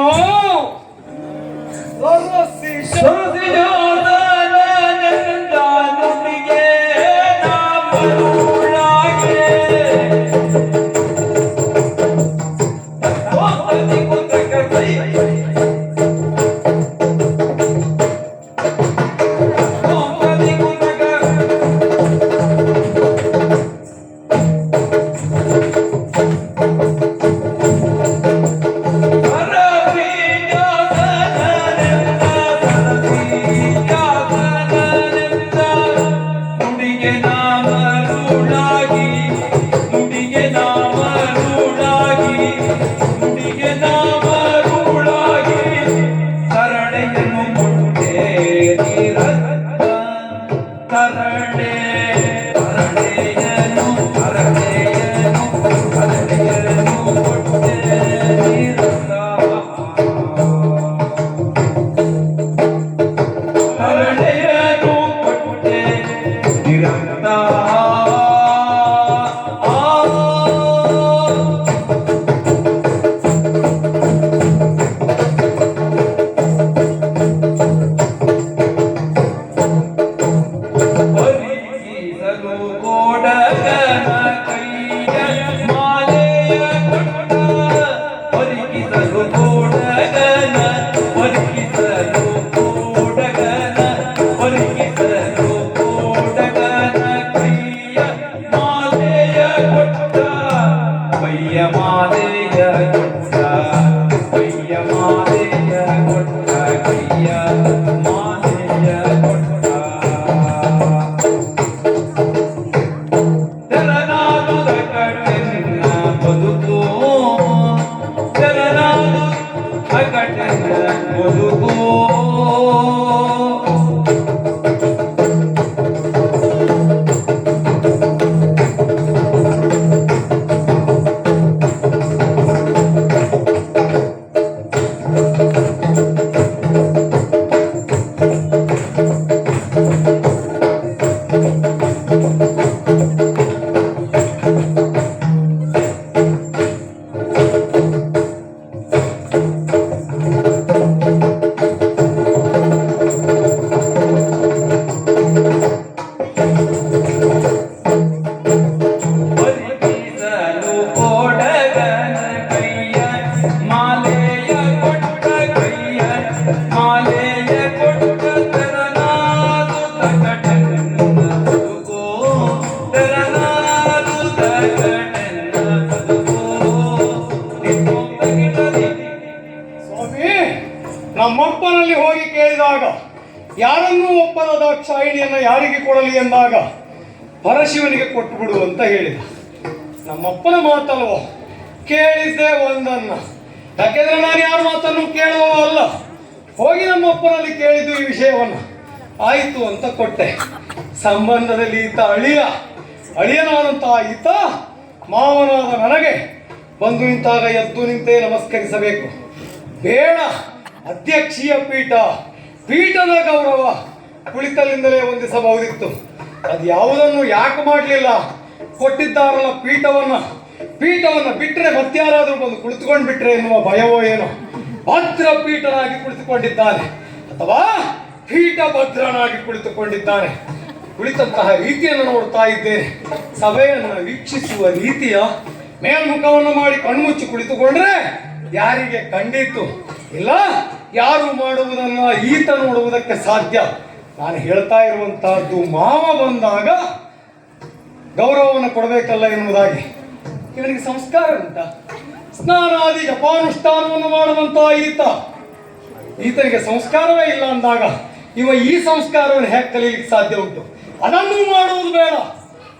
ನಮ್ಮಪ್ಪನಲ್ಲಿ ಹೋಗಿ ಕೇಳಿದಾಗ ಯಾರನ್ನೂ ಒಪ್ಪದ ದಾಕ್ಷಾಯಿಣಿಯನ್ನು ಯಾರಿಗೆ ಕೊಡಲಿ ಎಂದಾಗ ಪರಶಿವನಿಗೆ ಕೊಟ್ಟು ಬಿಡು ಅಂತ ಹೇಳಿದ. ನಮ್ಮಪ್ಪನ ಮಾತಲ್ವೋ, ಕೇಳಿದ್ದೆ ಒಂದನ್ನ. ಯಾಕೆಂದ್ರೆ ನಾನು ಯಾರ ಮಾತನ್ನು ಕೇಳುವ ಅಲ್ಲ. ಹೋಗಿ ನಮ್ಮಪ್ಪನಲ್ಲಿ ಕೇಳಿದ್ದು ಈ ವಿಷಯವನ್ನು. ಆಯಿತು ಅಂತ ಕೊಟ್ಟೆ. ಸಂಬಂಧದಲ್ಲಿ ಈತ ಅಳಿಯನಾದಂತಹ ಈತ ಮಾವನಾದ ನನಗೆ ಬಂದು ನಿಂತಾಗ ಎದ್ದು ನಿಂತೇ ನಮಸ್ಕರಿಸಬೇಕು. ಬೇಡ, ಅಧ್ಯಕ್ಷೀಯ ಪೀಠದ ಗೌರವ ಕುಳಿತಲ್ಲಿಂದಲೇ ವಂದಿಸಬಹುದಿತ್ತು. ಅದು ಯಾವುದನ್ನು ಯಾಕೆ ಮಾಡಲಿಲ್ಲ? ಕೊಟ್ಟಿದ್ದಾರಲ್ಲ ಪೀಠವನ್ನ ಬಿಟ್ಟರೆ ಮತ್ತಾರಾದರೂ ಬಂದು ಕುಳಿತುಕೊಂಡು ಬಿಟ್ರೆ ಎನ್ನುವ ಭಯವೋ ಏನೋ. ಭದ್ರ ಪೀಠನಾಗಿ ಕುಳಿತುಕೊಂಡಿದ್ದಾನೆ, ಅಥವಾ ಪೀಠ ಭದ್ರನಾಗಿ ಕುಳಿತುಕೊಂಡಿದ್ದಾನೆ. ಕುಳಿತಂತಹ ರೀತಿಯನ್ನು ನೋಡ್ತಾ ಇದ್ದೇನೆ. ಸಭೆಯನ್ನು ವೀಕ್ಷಿಸುವ ರೀತಿಯ ಮೇಲ್ಮುಖವನ್ನು ಮಾಡಿ ಕಣ್ಮುಚ್ಚಿ ಕುಳಿತುಕೊಂಡ್ರೆ ಯಾರಿಗೆ ಕಂಡಿತ್ತು? ಇಲ್ಲ, ಯಾರು ಮಾಡುವುದನ್ನ ಈತ ನೋಡುವುದಕ್ಕೆ ಸಾಧ್ಯ. ನಾನು ಹೇಳ್ತಾ ಇರುವಂತಹದ್ದು ಮಾವ ಬಂದಾಗ ಗೌರವವನ್ನು ಕೊಡಬೇಕಲ್ಲ ಎನ್ನುವುದಾಗಿ. ಇವನಿಗೆ ಸಂಸ್ಕಾರ ಉಂಟ? ಸ್ನಾನಾದಿ ಜಪಾನುಷ್ಠಾನವನ್ನು ಮಾಡುವಂತ ಈತನಿಗೆ ಸಂಸ್ಕಾರವೇ ಇಲ್ಲ ಅಂದಾಗ ಇವ ಈ ಸಂಸ್ಕಾರವನ್ನು ಹೇಗೆ ಕಲೀಲಿಕ್ಕೆ ಸಾಧ್ಯ ಉಂಟು? ಅದನ್ನು ಮಾಡುವುದು ಬೇಡ.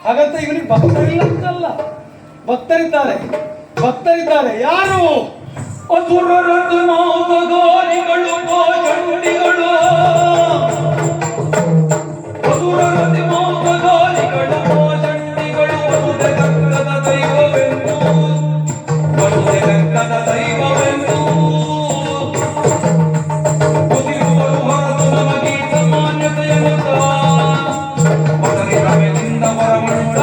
ಹಾಗಂತ ಇವನಿಗೆ ಭಕ್ತರಿಲ್ಲ ಅಂತಲ್ಲ, ಭಕ್ತರಿದ್ದಾರೆ. ಯಾರು? ಅಸುರರದು ಮಾತಗಾರಿಗಳು ಚಂಡಿಗಳು, ಅಸುರರದು ಮಾತಗಾರಿಗಳು ಚಂಡಿಗಳು, ವಸುದೆಗಂಗದ ದೈವವೆಂದು, ವಸುದೆಗಂಗದ ದೈವವೆಂದು ಕುದಿಯುವರು ಹೊರತು ನಮಗೆ ಸಾಮಾನ್ಯತೆಯನ್ನುತ್ತ ಮಗನಿ ರಮೆಯಿಂದ ಹೊರಮಂಡ.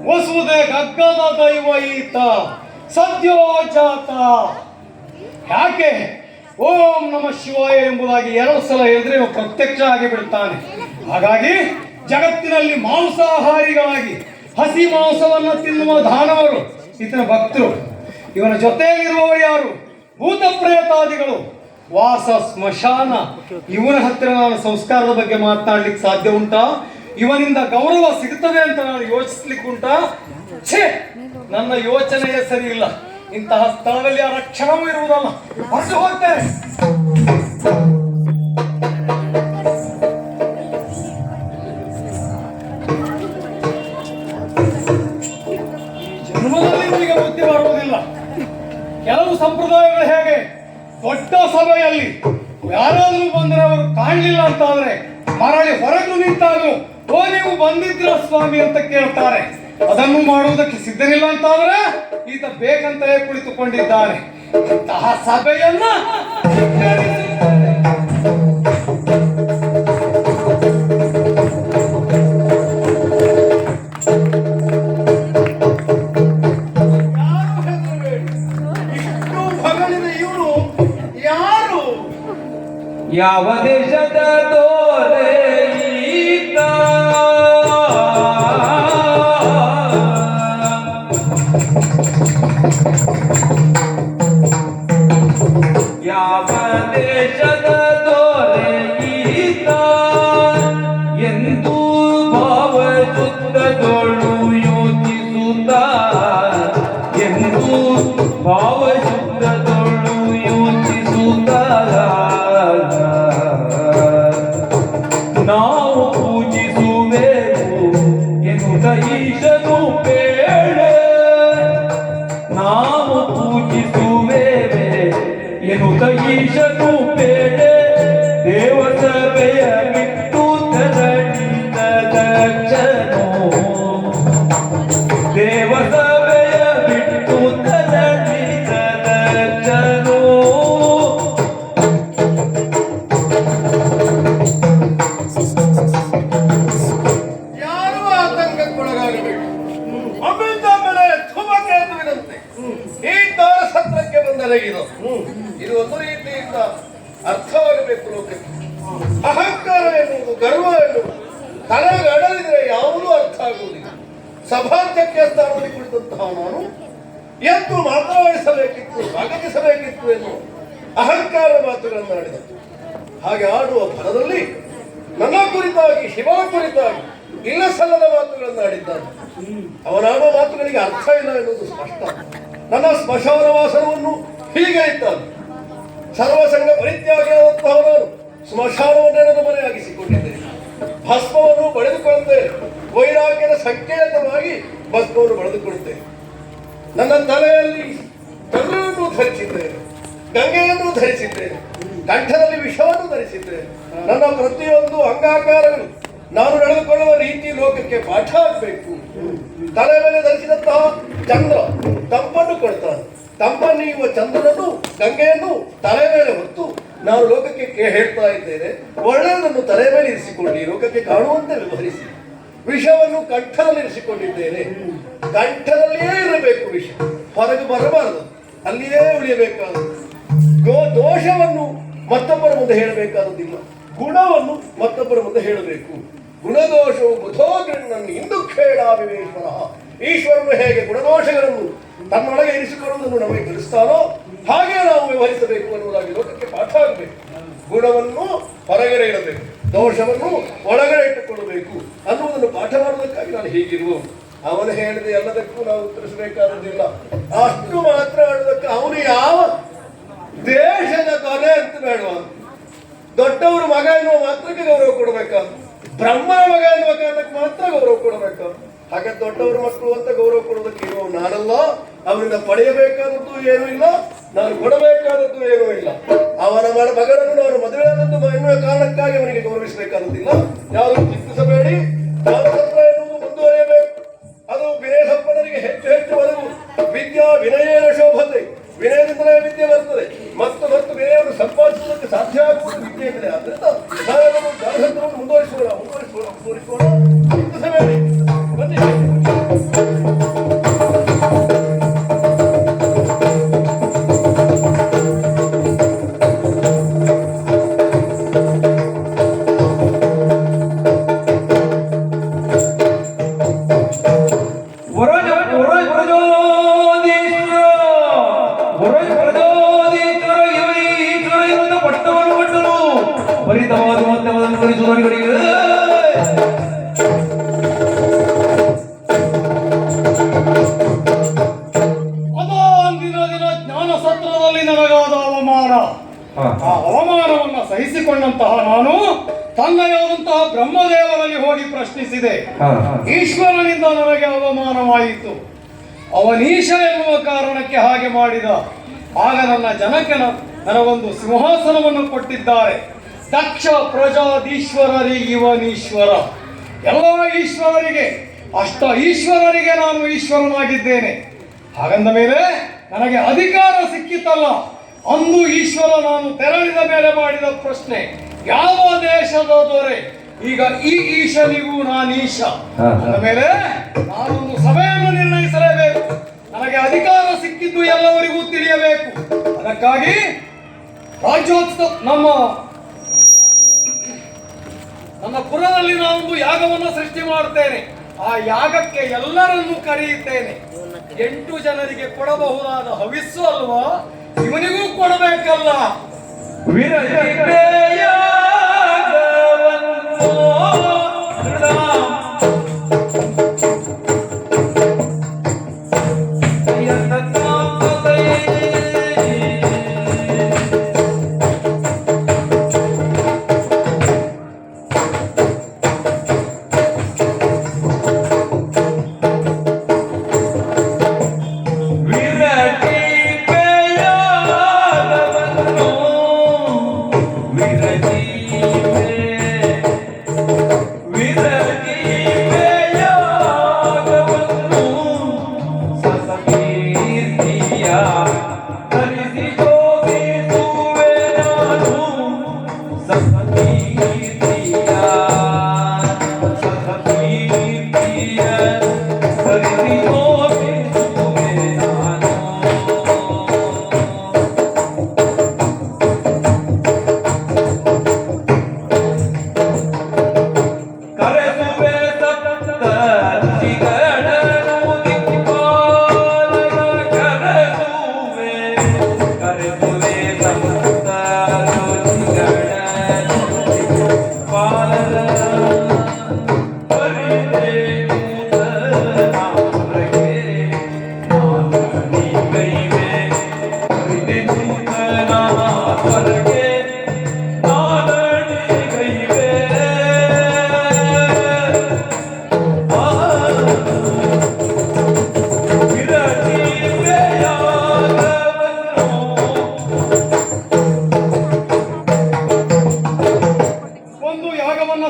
ವಸುದೆ ಗಗ್ಗದ ದೈವ ಈತ ಸದ್ಯೋಜಾತ. ಯಾಕೆ ಓಂ ನಮ ಶಿವಾಯ ಎಂಬುದಾಗಿ 2 ಸಲ ಹೇಳಿದ್ರೆ ಇವ ಪ್ರತ್ಯಕ್ಷ ಆಗಿ ಬಿಡುತ್ತಾನೆ. ಹಾಗಾಗಿ ಜಗತ್ತಿನಲ್ಲಿ ಮಾಂಸಾಹಾರಿಗಳಾಗಿ ಹಸಿ ಮಾಂಸವನ್ನು ತಿನ್ನುವ ದಾನವರು ಈತನ ಭಕ್ತರು. ಇವನ ಜೊತೆಯಲ್ಲಿರುವವರು ಯಾರು? ಭೂತ ಪ್ರೇತಾದಿಗಳು. ವಾಸ ಸ್ಮಶಾನ. ಇವನ ಹತ್ತಿರ ನಾನು ಸಂಸ್ಕಾರದ ಬಗ್ಗೆ ಮಾತನಾಡ್ಲಿಕ್ಕೆ ಸಾಧ್ಯ ಉಂಟಾ? ಇವನಿಂದ ಗೌರವ ಸಿಗುತ್ತದೆ ಅಂತ ನಾನು ಯೋಚಿಸ್ಲಿಕ್ಕೆ ಉಂಟಾ? ಛೇ, ನನ್ನ ಯೋಚನೆಯೇ ಸರಿ ಇಲ್ಲ. ಇಂತಹ ಸ್ಥಳದಲ್ಲಿ ಆ ರಕ್ಷಣವೂ ಇರುವುದಲ್ಲ. ಹೊರಟು ಹೋಗ್ತೇನೆ. ಜನ್ಮದಲ್ಲಿ ಇವನಿಗೆ ಬುದ್ಧಿ ಬರುವುದಿಲ್ಲ. ಕೆಲವು ಸಂಪ್ರದಾಯಗಳು ಹೇಗೆ, ದೊಡ್ಡ ಸಭೆಯಲ್ಲಿ ಯಾರಾದರೂ ಬಂದರೆ ಅವರು ಕಾಣಲಿಲ್ಲ ಅಂತಾದ್ರೆ ಮರಳಿ ಹೊರಗೂ ನಿಂತಾಗಲೂ ಓ ನೀವು ಬಂದಿದ್ರ ಸ್ವಾಮಿ ಅಂತ ಕೇಳ್ತಾರೆ. ಅದನ್ನು ಮಾಡುವುದಕ್ಕೆ ಸಿದ್ಧನಿಲ್ಲ ಅಂತಾದ್ರೆ ಈತ ಬೇಕಂತಲೇ ಕುಳಿತುಕೊಂಡಿದ್ದಾನೆ. ಇಂತಹ ಸಭೆಯನ್ನ ಇಷ್ಟು ಭಗಲಿದ ಇವನು ಯಾರು? ಯಾವ ದೇಶದ ದೋರೆ ಈತ, ಯಾವ ದೇಶದ ದೋರೆ ಈತ ಎಂದು ಭಾವ ಶುದ್ಧದೊಳು ಯೋಚಿಸುತ್ತ, ಎಂದು ಭಾವ ಶುದ್ಧದೊಳು ಯೋಚಿಸುತ್ತ ನಾವು ಪೂಜಿಸುವೆವು ಎನ್ನುತ್ತ ಈಶನು ಬೇಳೆ, ನಾವು ಪೂಜಿಸುವೇವೆ ಎನ್ನುತ್ತ ಈಶನು ಬೇಳೆ. ದೇವಸಭೆಯ ಬಿಟ್ಟು ತರಣಿದ ದಕ್ಷನು, ದೇವಸಭೆಯ ಬಿಟ್ಟು ತರಣಿದ ದಕ್ಷನು. ಯಾರು ಆತಂಕಕ್ಕೊಳಗಾಗಬೇಕು. ಒಮ್ಮಿಂದೊಮ್ಮೆಲೆ ಧೂಮಕೇತುವಿನಂತೆ ಈ ದಾರ ಸತ್ರಕ್ಕೆ ಬಂದಲಗಿದು. ಇದು ಒಂದು ರೀತಿಯಿಂದ ಅರ್ಥವಾಗಬೇಕು ಲೋಕಕ್ಕೆ. ಅಹಂಕಾರ ಎನ್ನುವುದು, ಗರ್ವ ಎನ್ನುವುದು ತಲೆಗೆ ಅಡಲಿದ್ರೆ ಯಾವುದೂ ಅರ್ಥ ಆಗುವುದಿಲ್ಲ. ಸಭಾಧ್ಯಕ್ಷ ಸ್ಥಾನದಲ್ಲಿ ಕುಳಿತಂತಹ ನಾನು ಎಂದು ಮಾತನಾಡಿಸಬೇಕಿತ್ತು, ಸ್ವಾಗತಿಸಬೇಕಿತ್ತು ಎನ್ನುವ ಅಹಂಕಾರ ಮಾತುಗಳನ್ನಾಡಿದ. ಹಾಗೆ ಆಡುವ ಫಲದಲ್ಲಿ ನನ್ನ ಕುರಿತಾಗಿ, ಶಿವನ ಕುರಿತಾಗಿ ಇಲ್ಲ ಸಲ್ಲದ ಮಾತುಗಳನ್ನಾಡಿದ್ದಾನೆ. ಅವನಾಡುವ ಮಾತುಗಳಿಗೆ ಅರ್ಥ ಇಲ್ಲ ಎನ್ನುವುದು ಸ್ಪಷ್ಟ. ನನ್ನ ಸ್ಮಶಾನ ವಾಸನವನ್ನು ಹೀಗೆ ಇದ್ದಾನೆ. ಸರ್ವಸಂಗ ಪರಿತ್ಯಾಗಿಯಾದಂತಹ ನಾನು ಸ್ಮಶಾನವನ್ನೇ ನನ್ನ ಮನೆಯಾಗಿಸಿಕೊಂಡಿದ್ದೇನೆ. ಭಸ್ಮವನ್ನು ಬಳೆದುಕೊಳ್ಳುತ್ತೇನೆ. ವೈರಾಗ್ಯದ ಸಂಕೇತವಾಗಿ ಭಸ್ಮವನ್ನು ಬಳೆದುಕೊಳ್ಳುತ್ತೇನೆ. ನನ್ನ ತಲೆಯಲ್ಲಿ ಚಂದ್ರನನ್ನು ಧರಿಸಿದ್ದೇನೆ, ಗಂಗೆಯನ್ನು ಧರಿಸಿದ್ದೇನೆ, ಕಂಠದಲ್ಲಿ ವಿಷವನ್ನು ಧರಿಸಿದ್ದೇನೆ. ನನ್ನ ಪ್ರತಿಯೊಂದು ಅಂಗಾಕಾರಗಳು ನಾನು ನಡೆದುಕೊಳ್ಳುವ ರೀತಿ ಲೋಕಕ್ಕೆ ಪಾಠ ಆಗಬೇಕು. ತಲೆ ಮೇಲೆ ಧರಿಸಿದಂತಹ ಚಂದ್ರ ತಂಪನ್ನು ಕೊಡ್ತಾನೆ. ತಂಪನ್ನೀಯುವ ಚಂದ್ರನನ್ನು, ಗಂಗೆಯನ್ನು ತಲೆ ಮೇಲೆ ಹೊತ್ತು ನಾನು ಲೋಕಕ್ಕೆ ಹೇಳ್ತಾ ಇದ್ದೇನೆ, ಒಳ್ಳೆಯದನ್ನು ತಲೆ ಮೇಲೆ ಇರಿಸಿಕೊಳ್ಳಿ, ಲೋಕಕ್ಕೆ ಕಾಣುವಂತೆ ವ್ಯವಹರಿಸಿ. ವಿಷವನ್ನು ಕಂಠದಲ್ಲಿ ಇರಿಸಿಕೊಂಡಿದ್ದೇನೆ. ಕಂಠದಲ್ಲಿಯೇ ಇರಬೇಕು ವಿಷ, ಹೊರಗೆ ಬರಬಾರದು, ಅಲ್ಲಿಯೇ ಉಳಿಯಬೇಕಾದದ್ದು. ದೋಷವನ್ನು ಮತ್ತೊಬ್ಬರ ಮುಂದೆ ಹೇಳಬೇಕಾದದ್ದಿಲ್ಲ, ಗುಣವನ್ನು ಮತ್ತೊಬ್ಬರ ಮುಂದೆ ಹೇಳಬೇಕು. ಗುಣದೋಷವು ಬುಧೋಗ್ರಣ್ಣನ್ನು ಇಂದು ಖೇಡಾವಿವೇಶ್ವರ. ಈಶ್ವರನು ಹೇಗೆ ಗುಣದೋಷಗಳನ್ನು ತನ್ನೊಳಗೆ ಇರಿಸಿಕೊಳ್ಳುವುದನ್ನು ನಮಗೆ ಕಲಿಸ್ತಾನೋ ಹಾಗೆ ನಾವು ವ್ಯವಹರಿಸಬೇಕು ಅನ್ನುವುದಾಗಿ ಲೋಕಕ್ಕೆ ಪಾಠ ಆಗಬೇಕು. ಗುಣವನ್ನು ಹೊರಗಡೆ ಇಡಬೇಕು, ದೋಷವನ್ನು ಒಳಗಡೆ ಇಟ್ಟುಕೊಳ್ಳಬೇಕು ಅನ್ನುವುದನ್ನು ಪಾಠ ಮಾಡುವುದಕ್ಕಾಗಿ ನಾನು ಹೀಗಿರುವವನು. ಅವನು ಹೇಳಿದ ಎಲ್ಲದಕ್ಕೂ ನಾವು ಉತ್ತರಿಸಬೇಕಾದದ್ದಿಲ್ಲ. ಅಷ್ಟು ಮಾತ್ರ ಆಡುವುದಕ್ಕೆ ಅವನು ಯಾವ ದೇಶದ ದೊರೆ ಅಂತ ಬೇಡವ, ದೊಡ್ಡವರು ಮಗ ಎನ್ನುವ ಮಾತ್ರಕ್ಕೆ ಗೌರವ ಕೊಡಬೇಕಾ, ಬ್ರಹ್ಮನ ಮಗ ಎನ್ನುವ ಕಾರಣಕ್ಕೆ ಮಾತ್ರ ಗೌರವ ಕೊಡಬೇಕಾ? ಹಾಗೆ ದೊಡ್ಡವರು ಮಕ್ಕಳು ಅಂತ ಗೌರವ ಕೊಡೋದಕ್ಕೆ ಇರುವ ನಾನಲ್ಲ. ಅವರಿಂದ ಪಡೆಯಬೇಕಾದದ್ದು ಏನೂ ಇಲ್ಲ, ನಾನು ಕೊಡಬೇಕಾದದ್ದು ಏನೂ ಇಲ್ಲ. ಅವನ ಮಗನನ್ನು ನಾನು ಮದುವೆ ಆದದ್ದು ಎನ್ನುವ ಕಾರಣಕ್ಕಾಗಿ ಅವನಿಗೆ ಗೌರವಿಸಬೇಕಾದದ್ದಿಲ್ಲ. ಯಾರು ಚಿಂತಿಸಬೇಡಿ. ಜ್ಞಾನತಂತ್ರ ಎನ್ನುವುದು ಮುಂದುವರಿಯಬೇಕು. ಅದು ವಿನಯ ಸಂಪನ್ನರಿಗೆ ಹೆಚ್ಚು ಹೆಚ್ಚು ಒದಗು. ವಿದ್ಯಾ ವಿನಯೇನ ಶೋಭತೆ, ವಿನಯದಿಂದಲೇ ವಿದ್ಯೆ ಬರ್ತದೆ. ಮತ್ತು ವಿನಯವನ್ನು ಸಂಪಾದಿಸುವುದಕ್ಕೆ ಸಾಧ್ಯ ಆಗುವುದು ವಿದ್ಯೆಯಿಂದಲೇ. ಆದ್ದರಿಂದ ನಾವು ಜ್ಞಾನತಂತ್ರವನ್ನು ಮುಂದುವರಿಸೋಣ. ಚಿಂತಿಸಬೇಡಿ. ಬನ್ನಿ. ಆ ಅವಮಾನವನ್ನು ಸಹಿಸಿಕೊಂಡಂತಹ ನಾನು ತಂದೆಯಾದಂತಹ ಬ್ರಹ್ಮದೇವರಲ್ಲಿ ಹೋಗಿ ಪ್ರಶ್ನಿಸಿದೆ. ಈಶ್ವರನಿಂದ ನನಗೆ ಅವಮಾನವಾಯಿತು, ಅವನೀಶ ಎನ್ನುವ ಕಾರಣಕ್ಕೆ ಹಾಗೆ ಮಾಡಿದ. ಆಗ ನನ್ನ ಜನಕ್ಕೆ ನನಗೊಂದು ಸಿಂಹಾಸನವನ್ನು ಕೊಟ್ಟಿದ್ದಾರೆ. ದಕ್ಷ ಪ್ರಜಾದೀಶ್ವರರಿ ಇವನೀಶ್ವರ. ಎಲ್ಲ ಈಶ್ವರರಿಗೆ, ಅಷ್ಟ ಈಶ್ವರರಿಗೆ ನಾನು ಈಶ್ವರನಾಗಿದ್ದೇನೆ. ಹಾಗಂದ ಮೇಲೆ ನನಗೆ ಅಧಿಕಾರ ಸಿಕ್ಕಿತಲ್ಲ. ಅಂದು ಈಶ್ವರ ನಾನು ತೆರಳಿದ ಮೇಲೆ ಮಾಡಿದ ಪ್ರಶ್ನೆ, ಯಾವ ದೇಶದ ದೊರೆ? ಈಗ ಈ ಈಶನಿಗೂ ನಾನೀಶ ಅಂದ ಮೇಲೆ ನಾನೊಂದು ಸಭೆಯನ್ನು ನಿರ್ಣಯಿಸಲೇಬೇಕು. ನನಗೆ ಅಧಿಕಾರ ಸಿಕ್ಕಿದ್ದು ಎಲ್ಲವರಿಗೂ ತಿಳಿಯಬೇಕು. ಅದಕ್ಕಾಗಿ ರಾಜ್ಯೋತ್ಸವ ನನ್ನ ಪುರದಲ್ಲಿ ನಾನೊಂದು ಯಾಗವನ್ನು ಸೃಷ್ಟಿ ಮಾಡುತ್ತೇನೆ. ಆ ಯಾಗಕ್ಕೆ ಎಲ್ಲರನ್ನೂ ಕರೆಯುತ್ತೇನೆ. 8 ಜನರಿಗೆ ಕೊಡಬಹುದಾದ ಹವಿಸ್ಸು ಅಲ್ವಾ, ಇವನಿಗೂ ಕೊಡಬೇಕಲ್ಲ.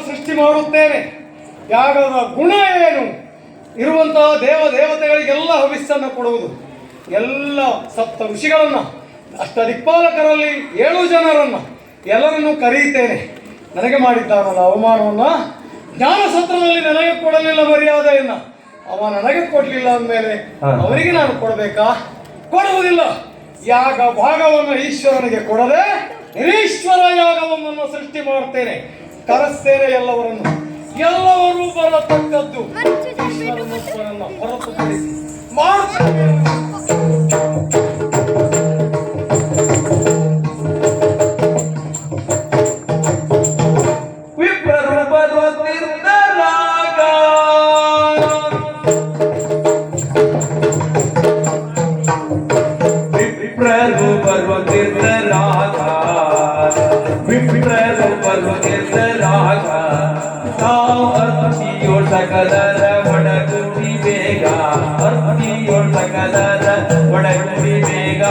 ಸೃಷ್ಟಿ ಮಾಡುತ್ತೇನೆ. ಯಾಗದ ಗುಣ ಏನು? ಇರುವಂತಹ ದೇವತೆಗಳಿಗೆಲ್ಲ ಹವಿಸ್ಸನ್ನು ಕೊಡುವುದು. ಎಲ್ಲ ಸಪ್ತ ಋಷಿಗಳನ್ನ, ಅಷ್ಟದಿಕ್ಪಾಲಕರಲ್ಲಿ 7 ಜನರನ್ನ ಎಲ್ಲರನ್ನೂ ಕರೆಯುತ್ತೇನೆ. ನನಗೆ ಮಾಡಿದ್ದಾನಲ್ಲ ಅವಮಾನವನ್ನ, ಜ್ಞಾನ ಸತ್ರದಲ್ಲಿ ನನಗೆ ಕೊಡಲಿಲ್ಲ ಮರ್ಯಾದೆಯನ್ನ, ಅವ ನನಗೆ ಕೊಡಲಿಲ್ಲ ಅಂದಮೇಲೆ ಅವರಿಗೆ ನಾನು ಕೊಡಬೇಕಾ? ಕೊಡುವುದಿಲ್ಲ. ಯಾಗ ಭಾಗವನ್ನು ಈಶ್ವರನಿಗೆ ಕೊಡದೆ ನಿರೀಶ್ವರ ಯಾಗವನ್ನು ಸೃಷ್ಟಿ ಮಾಡುತ್ತೇನೆ. ಕರೆಸ್ತೇನೆ ಎಲ್ಲವರನ್ನು. ಎಲ್ಲರೂ ಬರತಕ್ಕದ್ದು ಈಶ್ವರನೊಬ್ಬನನ್ನು ಹೊರತುಪಡಿಸಿ ಮಾಡ್ತೇನೆ. ಅರ್ತಿಯೋಳ್ ಸಕಲರ ಒಡಗೂಡಿ ಬೇಗ ಅರ್ತಿಯೋಳ್ ಸಕಲರ ಒಡಗೂಡಿ ಬೇಗ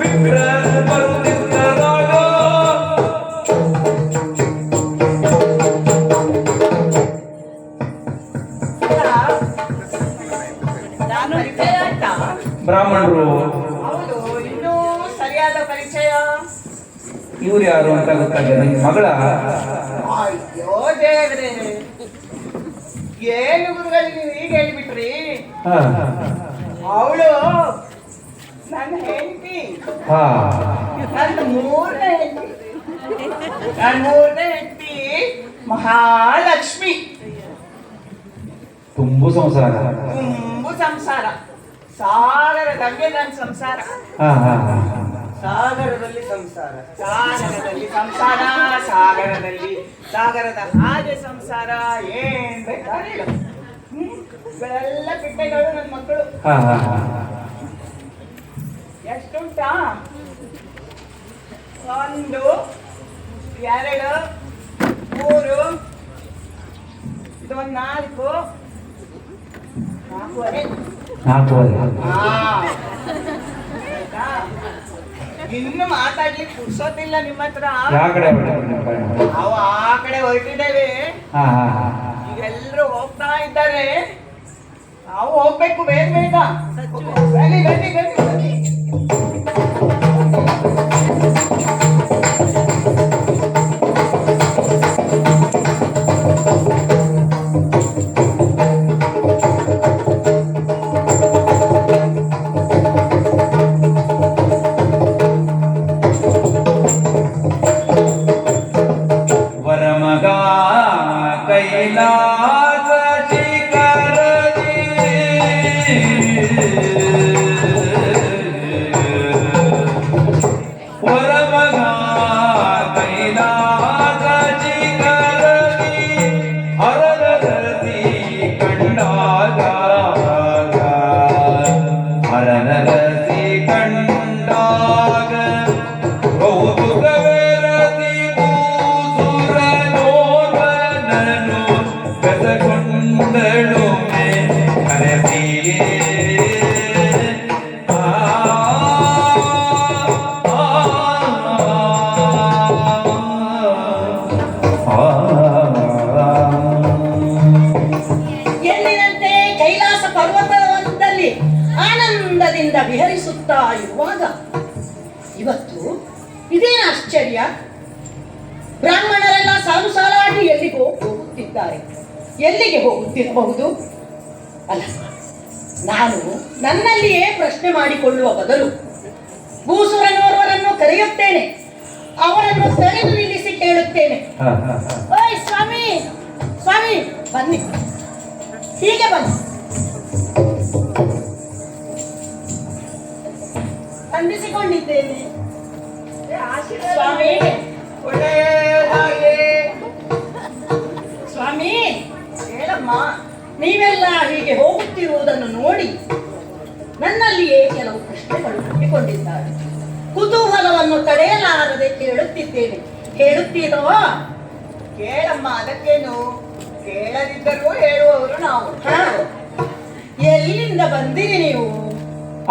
ವಿಕ್ರಮ ಬರುತ್ತಿದ್ದರಾಗ ನಾನು ಪರಿಚಯ ಆಯ್ತಾ? ಬ್ರಾಹ್ಮಣರು ಹೌದು, ಇನ್ನೂ ಸರಿಯಾದ ಪರಿಚಯ. ಇವ್ರು ಯಾರು ಅಂತ ಗೊತ್ತಾಗ ನನ್ನ ಮಗಳ ಅಯ್ಯೋ ದೇವ್ರೆ, ಏನು ಗುರುಗಳಿಗೆ ನೀವು ಈಗ ಹೇಳ್ಬಿಟ್ರಿ? ಹಾ ಅವಳು ನನ್ನ ಹೆಂಡತಿ, ಹಾ ನನ್ನ ಮೂರನೇ ಹೆಂಡತಿ ಮಹಾಲಕ್ಷ್ಮಿ. ತುಂಬು ಸಂಸಾರ. ತುಂಬು ಸಂಸಾರ, ಸಾಗರದಂಗೆ ನನ್ನ ಸಂಸಾರ. ಹಾ ಹಾ ಹಾ ಸಾಗರದಲ್ಲಿ ಸಂಸಾರ, ಸಾಗರದಲ್ಲಿ ಸಂಸಾರ, ಸಾಗರದ ಹಾಗೆ ಸಂಸಾರ. ಏನ್ ಬೇಕಾದ್ರೆ ಹೇಳು. ಇವೆಲ್ಲ ಪಿಟ್ಟೆಗಳು ನನ್ನ ಮಕ್ಕಳು. ಹಾ ಹಾ ಹಾ ಎಷ್ಟುಂಟಾ? 1 2 3 ಇದೊಂದು 4 4 ನಾಲ್ಕುವರೆ. ಆಯ್ತಾ? ಇನ್ನು ಮಾತಾಡ್ಲಿಕ್ಕೆ ಕುಡ್ಸೋದಿಲ್ಲ ನಿಮ್ಮ ಹತ್ರ. ಯಾವ ಕಡೆ ನಾವು ಆ ಕಡೆ ಹೊರಟಿದ್ದೇವೆ. ಹಾ ಹಾ ಹಾ ಈಗ ಎಲ್ಲರೂ ಹೋಗ್ತಾ ಇದ್ದಾರೆ, ನಾವು ಹೋಗ್ಬೇಕು ಬೇಗ ಬೇಗ. ಬನ್ನಿ ಬನ್ನಿ ಬನ್ನಿ ಬನ್ನಿ. ವರಮಗ ಕೈಲಾಸ ಶಿಖರದಿ ವರಮಗ ಕೈಲಾಸ ಶಿಖರದಿ ಹರನರಸಿ ಕಂಡಾಗ ಹರನರಸಿ ಕಂಡಾಗ ಕೌತುಕವೆರದಿ ಭೂಸುರನೋರ್ವನನು ಬೆಸಗೊಂಡಳು ಕರೆಸಿಯೇ ಎಂದಿನಂತೆ ಕೈಲಾಸ ಪರ್ವತದಲ್ಲಿ ಆನಂದದಿಂದ ವಿಹರಿಸುತ್ತಾ ಇರುವಾಗ ಇವತ್ತು ಇದೇನು ಆಶ್ಚರ್ಯ, ಬ್ರಾಹ್ಮಣರೆಲ್ಲ ಸಾಲು ಸಾಲಾಗಿ ಎಲ್ಲಿಗೋ ಹೋಗುತ್ತಿದ್ದಾರೆ. ಎಲ್ಲಿಗೆ ಹೋಗುತ್ತಿರಬಹುದು? ಅಲ್ಲ, ನಾನು ನನ್ನಲ್ಲಿಯೇ ಪ್ರಶ್ನೆ ಮಾಡಿಕೊಳ್ಳುವ ಬದಲು ಭೂಸುರನೋರ್ವರನ್ನು ಕರೆಯುತ್ತೇನೆ, ಅವರನ್ನು ತಡೆದು ನಿಲ್ಲಿಸಿ ಕೇಳುತ್ತೇನೆ. ಓಯ್ ಸ್ವಾಮಿ, ಸ್ವಾಮಿ ಬನ್ನಿ, ಹೀಗೆ ಬನ್ನಿ. ಖಂಡಿಸಿಕೊಂಡಿದ್ದೇನೆ ಸ್ವಾಮಿ. ಒಳ್ಳೆಯದಾಗಿ ಸ್ವಾಮಿ, ಹೇಳಮ್ಮ. ನೀವೆಲ್ಲ ಹೀಗೆ ಹೋಗುತ್ತಿರುವುದನ್ನು ನೋಡಿ ನನ್ನಲ್ಲಿಯೇ ಕೆಲವು ಪ್ರಶ್ನೆಗಳು ಹುಟ್ಟಿಕೊಂಡಿದ್ದಾರೆ. ಕುತೂಹಲವನ್ನು ತಡೆಯಲಾರದೆ ಕೇಳುತ್ತಿದ್ದೇನೆ. ಹೇಳುತ್ತೀರೋ? ಕೇಳಮ್ಮ, ಅದಕ್ಕೇನು? ಕೇಳದಿದ್ದರೂ ಹೇಳುವವರು ನಾವು. ಹಾ? ಎಲ್ಲಿಂದ ಬಂದಿರಿ ನೀವು?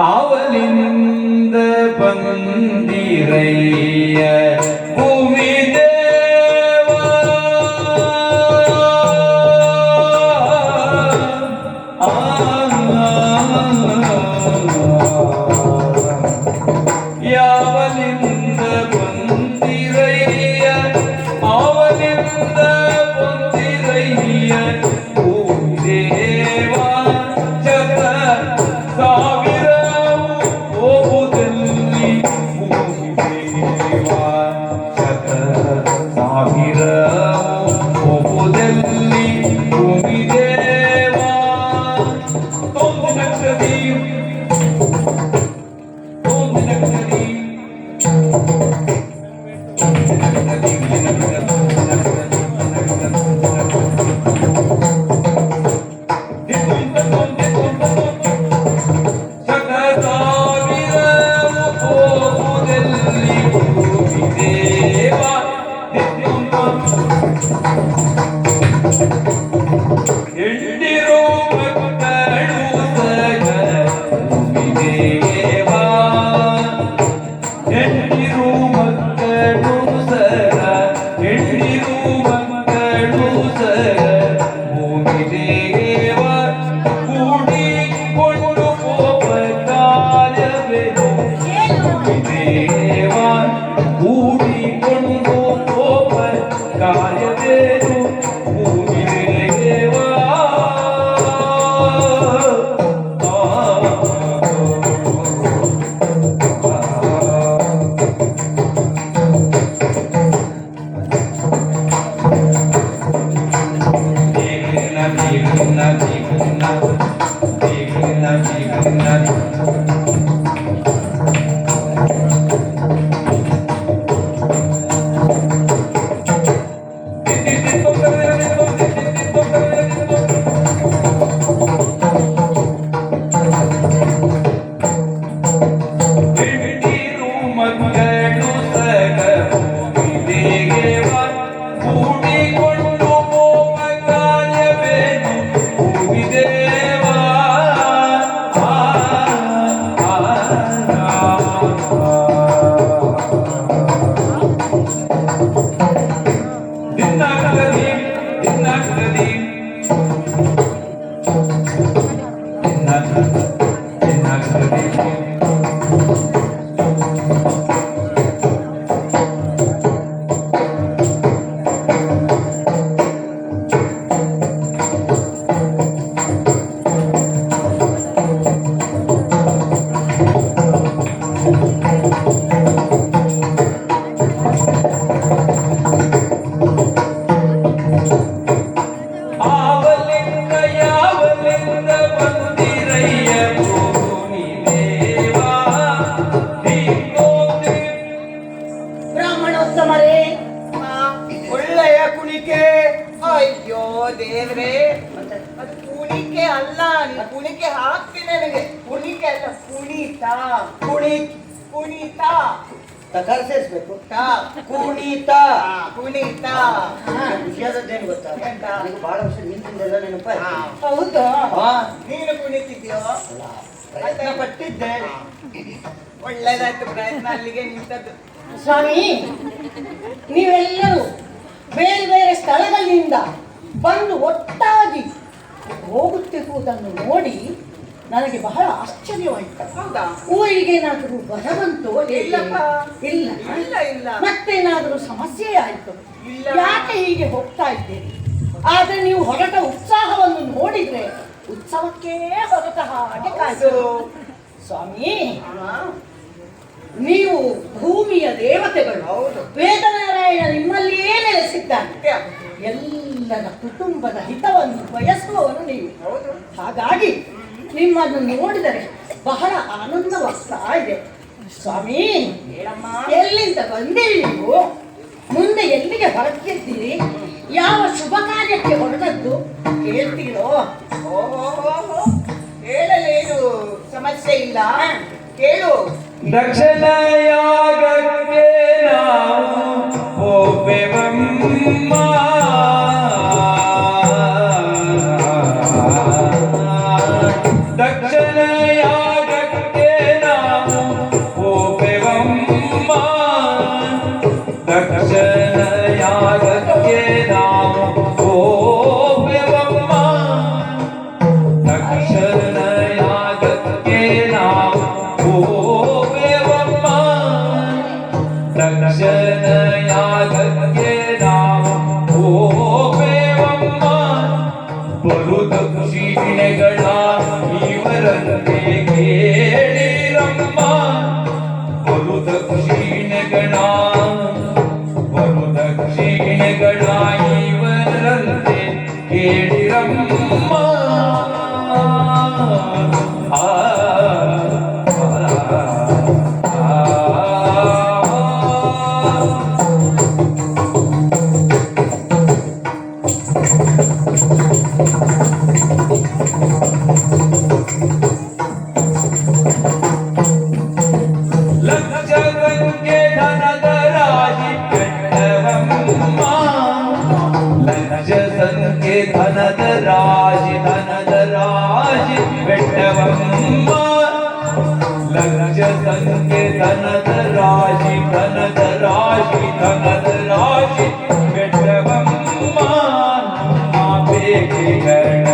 ಅವಲಿನಿಂದ ಬಂದಿರಯ್ಯ ಭೂಮಿ ದೇವ ಯಾವಲಿಂದ ಬಂದಿರಯ್ಯ ಅವಲಿಂದ ಬಂದಿರಯ್ಯ ಭೂಮಿ ದೇವ ಜಗ ಸಾವಿರ ಹೋಗುದಲ್ಲಿ ಭೂಮಿ ದೇವ ಶತ ಆವಲಿಂದ ಯಾವಲಿಂದ ಬಂದಿರಯ್ಯ ಭೂಮಿ ದೇವಾ ಹಿಂಗೋಗಿ ಬ್ರಾಹ್ಮಣೋತ್ತಮರೇ, ಒಳ್ಳೆಯ ಕುಣಿಕೆ. ಅಯ್ಯೋ ದೇವ್ರೆ, ಅದು ಕುಣಿಕೆ ಅಲ್ಲ, ನೀನು ಕುಣಿಕೆ ಹಾಕ್ತೀನಿ ನನಗೆ. ಕುಣಿಕೆ ಅಲ್ಲ, ಕುಣಿತ. ಕುಣಿತ ತಕಾರ ಸೇರಿಸ್ಬೇಕು. ಕುಣಿತ ಕುಣಿತ. ವಿಷಯದೇನು ಗೊತ್ತಾ, ಎಂತ? ನನಗೆ ಬಹಳ ವರ್ಷ ನಿಂತಿದ್ದೆಲ್ಲ ನೆನಪಾಯ್ತು. ಹಾ. ಹೌದಾ? ನೀನು ಕುಣಿತಿದ್ಯೋ? ಪ್ರಯತ್ನ ಪಟ್ಟಿದ್ದೆ, ಒಳ್ಳೇದಾಯ್ತು. ಪ್ರಯತ್ನ ಅಲ್ಲಿಗೆ ನಿಂತದ್ದು. ಸ್ವಾಮಿ, ನೀವೆಲ್ಲರೂ ಬೇರೆ ಬೇರೆ ಸ್ಥಳಗಳಿಂದ ಬಂದು ಒಟ್ಟಾಗಿ ಹೋಗುತ್ತಿರುವುದನ್ನು ನೋಡಿ ನನಗೆ ಬಹಳ ಆಶ್ಚರ್ಯವಾಯಿತು. ಹೌದಾ? ಊರಿಗೇನಾದರೂ ಬರವಂತೋ? ಇಲ್ಲಪ್ಪ. ಇಲ್ಲ. ಇಲ್ಲ ಇಲ್ಲ ಮತ್ತೇನಾದರೂ ಸಮಸ್ಯೆ ಆಯಿತು? ಇಲ್ಲ. ಯಾಕೆ ಹೀಗೆ ಹೋಗ್ತಾ ಇದ್ದೀರಿ? ಆದ್ರೆ ನೀವು ಹೊರಟ ಉತ್ಸಾಹವನ್ನು ನೋಡಿದ್ರೆ ಉತ್ಸವಕ್ಕೇ ಹೊರಟ ಹಾಗೆ ಕಾಯ್ತು. ಸ್ವಾಮಿ, ನೀವು ಭೂಮಿಯ ದೇವತೆಗಳು. ಹೌದು. ವೇದನಾರಾಯಣ ನಿಮ್ಮಲ್ಲಿಯೇ ನೆಲೆಸಿದ್ದಾನೆ. ಸತ್ಯ. ಎಲ್ಲರ ಕುಟುಂಬದ ಹಿತವನ್ನು ಬಯಸುವವನು ನೀವು. ಹೌದು. ಹಾಗಾಗಿ ನಿಮ್ಮನ್ನು ನೋಡಿದರೆ ಬಹಳ ಆನಂದವಾಗ್ತಾ ಇದೆ. ಸ್ವಾಮಿ, ಹೇಳಮ್ಮ. ಎಲ್ಲಿಂದ ಬಂದಿರಿ ನೀವು? ಮುಂದೆ ಎಲ್ಲಿಗೆ ಹೊರಟಿದ್ದೀರಿ? ಯಾವ ಶುಭ ಕಾರ್ಯಕ್ಕೆ ಹೊರಟದ್ದು ಹೇಳ್ತೀರೋ? ಓಹೋ, ಹೇಳಲೇನು ಸಮಸ್ಯೆ ಇಲ್ಲ, ಕೇಳು. ದಕ್ಷಿಣ ಯಾಗಕ್ಕೆ ನಾವು ಹೋಗುವೆವಮ್ಮ. ದಕ್ಷಿಣ ಯಾಗಕ್ಕೆ ನಾವು ಹೋಗುವೆವಮ್ಮ. ದಕ್ಷಿಣ ಯಾಗಕ್ಕೆ ನಾವು ಹೋಗುವೆವಮ್ಮ. ದಕ್ಷಿಣ ಯಾಗಕ್ಕೆ ನಾವು ಹೋಗುವೆವಮ್ಮ. ದಕ್ಷಿಣ ಯಾಗಕ್ಕೆ ನಾವು ಹೋಗುವೆವಮ್ಮ. ಬಲು ದಕ್ಷಿಣೆಗಳ ಇವರಂತೆ ಕೇಳಿರಮ್ಮ. ಬಲು ದಕ್ಷಿಣೆಗಳ ಇವರಂತೆ ಕೇಳಿರಮ್ಮ. ಲಕ್ಷಕ್ಕೆ ಧನದ ರಾಶಿ ಬೆಟ್ಟವಮ್ಮ. ಲಕ್ಷಕ್ಕೆ ಧನದ ರಾಶಿ ಬೆಟ್ಟವಮ್ಮ. ಲಕ್ಷಕ್ಕೆ ಧನದ ರಾಶಿ ಬೆಟ್ಟವಮ್ಮ. ನಮ್ಮ ಬೇಕೆಗಳ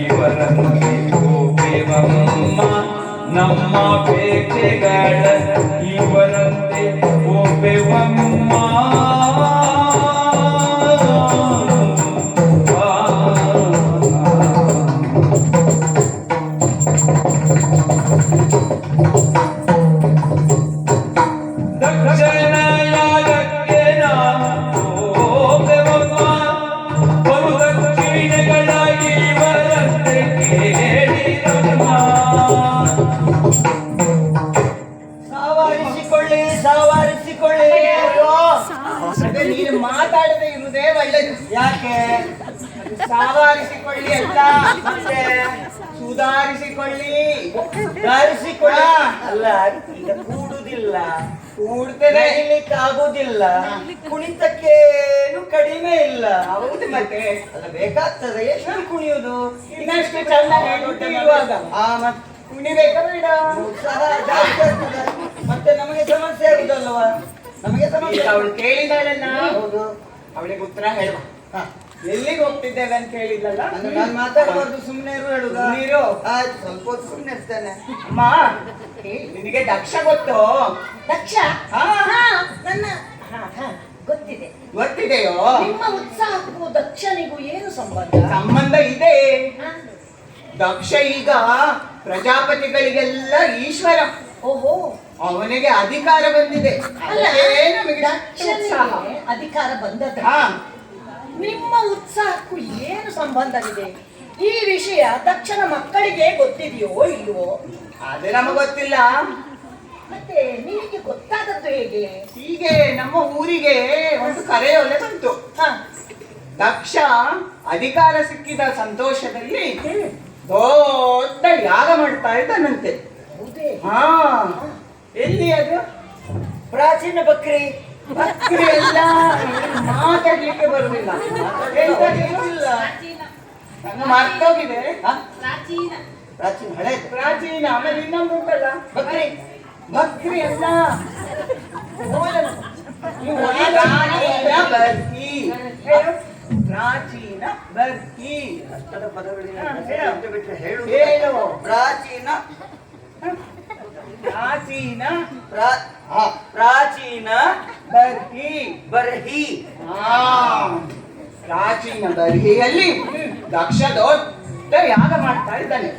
ಇವರಂತೆ ಹೋಗುವೆವಮ್ಮ. ನಮ್ಮ ಬೇಕೆಗಳ ಇವರಂತೆ ಹೋಗುವೆವಮ್ಮ. ದಕ್ಷಿಣ ಯಾಗಕ್ಕೆ ನಾವು ಹೋಗುವೆವಮ್ಮ. ಬಲು ದಕ್ಷಿಣೆಗಳ ಇವರಂತೆ ಕೇಳಿರಮ್ಮ. ಸಾವರಿಸಿಕೊಳ್ಳಿ. ಅಯ್ಯೋ, ಅದೇ ನೀನು ಮಾತಾಡದೆ ಇರುವುದೇ ಒಳ್ಳೇದು. ಯಾಕೆ? ಸಾವರಿಸಿಕೊಳ್ಳಿ ಅಂತ, ಮತ್ತೆ ಸುಧಾರಿಸಿಕೊಳ್ಳಿ, ಅಲ್ಲ. ಈಗ ಕೂಡುದಿಲ್ಲ, ಕೂಡ್ತೇನೆ, ಆಗುದಿಲ್ಲ, ಕುಣಿತಕ್ಕೇನು ಕಡಿಮೆ ಇಲ್ಲ. ಹೌದು, ಮತ್ತೆ ಅಲ್ಲ ಬೇಕಾಗ್ತದೆ. ಎಷ್ಟು ಕುಣಿಯುವುದು? ಇನ್ನಷ್ಟು ಚೆನ್ನಾಗಿ ಇರುವಾಗ ಕುಣಿಬೇಕಾ ಬೇಡ? ಉತ್ಸಾಹ ಜಾಸ್ತಿ ಆಗ್ತದೆ, ಮತ್ತೆ ನಮಗೆ ಸಮಸ್ಯೆ ಆಗುದಲ್ವಾ? ನಮಗೆ ಸಮಸ್ಯೆ. ಅವಳು ಕೇಳಿದಾಳಲ್ಲ, ಹೌದು, ಅವಳಿಗೆ ಉತ್ತರ ಹೇಳುವ. ಎಲ್ಲಿಗೆ ಹೋಗ್ತಿದ್ದೇವೆ ಅಂತ ಹೇಳಿಲ್ಲಲ್ಲ ನಾನು ಮಾತಾಡಬಾರ್ದು, ಸುಮ್ಮನೆ ಹೇಳುದಾ? ನೀರು ಆಯ್ತು, ಸ್ವಲ್ಪ ಹೊತ್ತು ಸುಮ್ಮನೆ ಇರ್ತೇನೆ. ಅಮ್ಮ ನಿನಗೆ ದಕ್ಷ ಗೊತ್ತು? ದಕ್ಷ ಹಾ. ಹಾ, ನನ್ನ ಹಾ, ಗೊತ್ತಿದೆ. ಗೊತ್ತಿದೆಯೋ? ನಿಮ್ಮ ಉತ್ಸಾಹಕ್ಕೂ ದಕ್ಷನಿಗೂ ಏನು ಸಂಬಂಧ? ಸಂಬಂಧ ಇದೆ. ಹಾ? ದಕ್ಷ ಈಗ ಪ್ರಜಾಪತಿಗಳಿಗೆಲ್ಲ ಈಶ್ವರ. ಓಹೋ, ಅವನಿಗೆ ಅಧಿಕಾರ ಬಂದಿದೆ. ಅಲ್ಲ, ಅದೇ ನಮಗೆ ಉತ್ಸಾಹ. ದಕ್ಷನಿಗೆ ಅಧಿಕಾರ ಬಂದದ. ಹಾ. ನಿಮ್ಮ ಉತ್ಸಾಹಕ್ಕೂ ಏನು ಸಂಬಂಧವಿದೆ? ಈ ವಿಷಯ ದಕ್ಷನ ಮಕ್ಕಳಿಗೆ ಗೊತ್ತಿದೆಯೋ ಇಲ್ವೋ? ಅದು ನಮಗೆ ಗೊತ್ತಿಲ್ಲ. ಮತ್ತೆ ನಿಮಗೆ ಗೊತ್ತಾದದ್ದು ಹೇಗೆ? ಹೀಗೆ ನಮ್ಮ ಊರಿಗೆ ಒಂದು ಕರೆಯೊಲೆ ಬಂತು. ಹಾ. ದಕ್ಷ ಅಧಿಕಾರ ಸಿಕ್ಕಿದ ಸಂತೋಷದಲ್ಲಿ ದೊಡ್ಡ ಯಾಗ ಮಾಡ್ತಾ ಇದ್ದಾನಂತೆ. ಹೌದೇ? ಹಾ. ಎಲ್ಲಿ ಅದು? ಪ್ರಾಚೀನ ಬಕ್ರಿ. ಬಕ್ರಿ ಎಲ್ಲ ಮಾತಾಡ್ಲಿಕ್ಕೆ ಬರುದಿಲ್ಲ. ಎಂತ ಗೊತ್ತಿಲ್ಲ. ನನ್ನ ಮರ್ತೋಗಿದೆ. ಪ್ರಾಚೀನ ಹಳೇದು. ಪ್ರಾಚೀನ. ಆಮೇಲೆ ಇನ್ನೊಂದು ಉಂಟಲ್ಲ ಬಕ್ರಿ. ಬಕ್ರಿ ಅಲ್ಲ. ಪ್ರಾಚೀನ ಬರ್ಕಿ. ಹೇಳು. ಪ್ರಾಚೀನ ಬರ್ಕಿ. ಕಷ್ಟದ ಪದಗಳಿಂದ ಹಾ, ಹೇಳು. ಬಿಟ್ಟು ಬಿಟ್ಟು ಹೇಳು. ಹೇಳು. ಪ್ರಾಚೀನ ಪ್ರಾಚೀನ ಪ್ರಾಚೀನ ಬರ್ಕಿ. ಬರ್ಹಿ. ಹಾ. ಪ್ರಾಚೀನ ಬರ್ಹಿಯಲ್ಲಿ ದಕ್ಷ ದೊಡ್ಡ ಯಾಗ ಮಾಡ್ತಾ ಇದ್ದಾನೆ.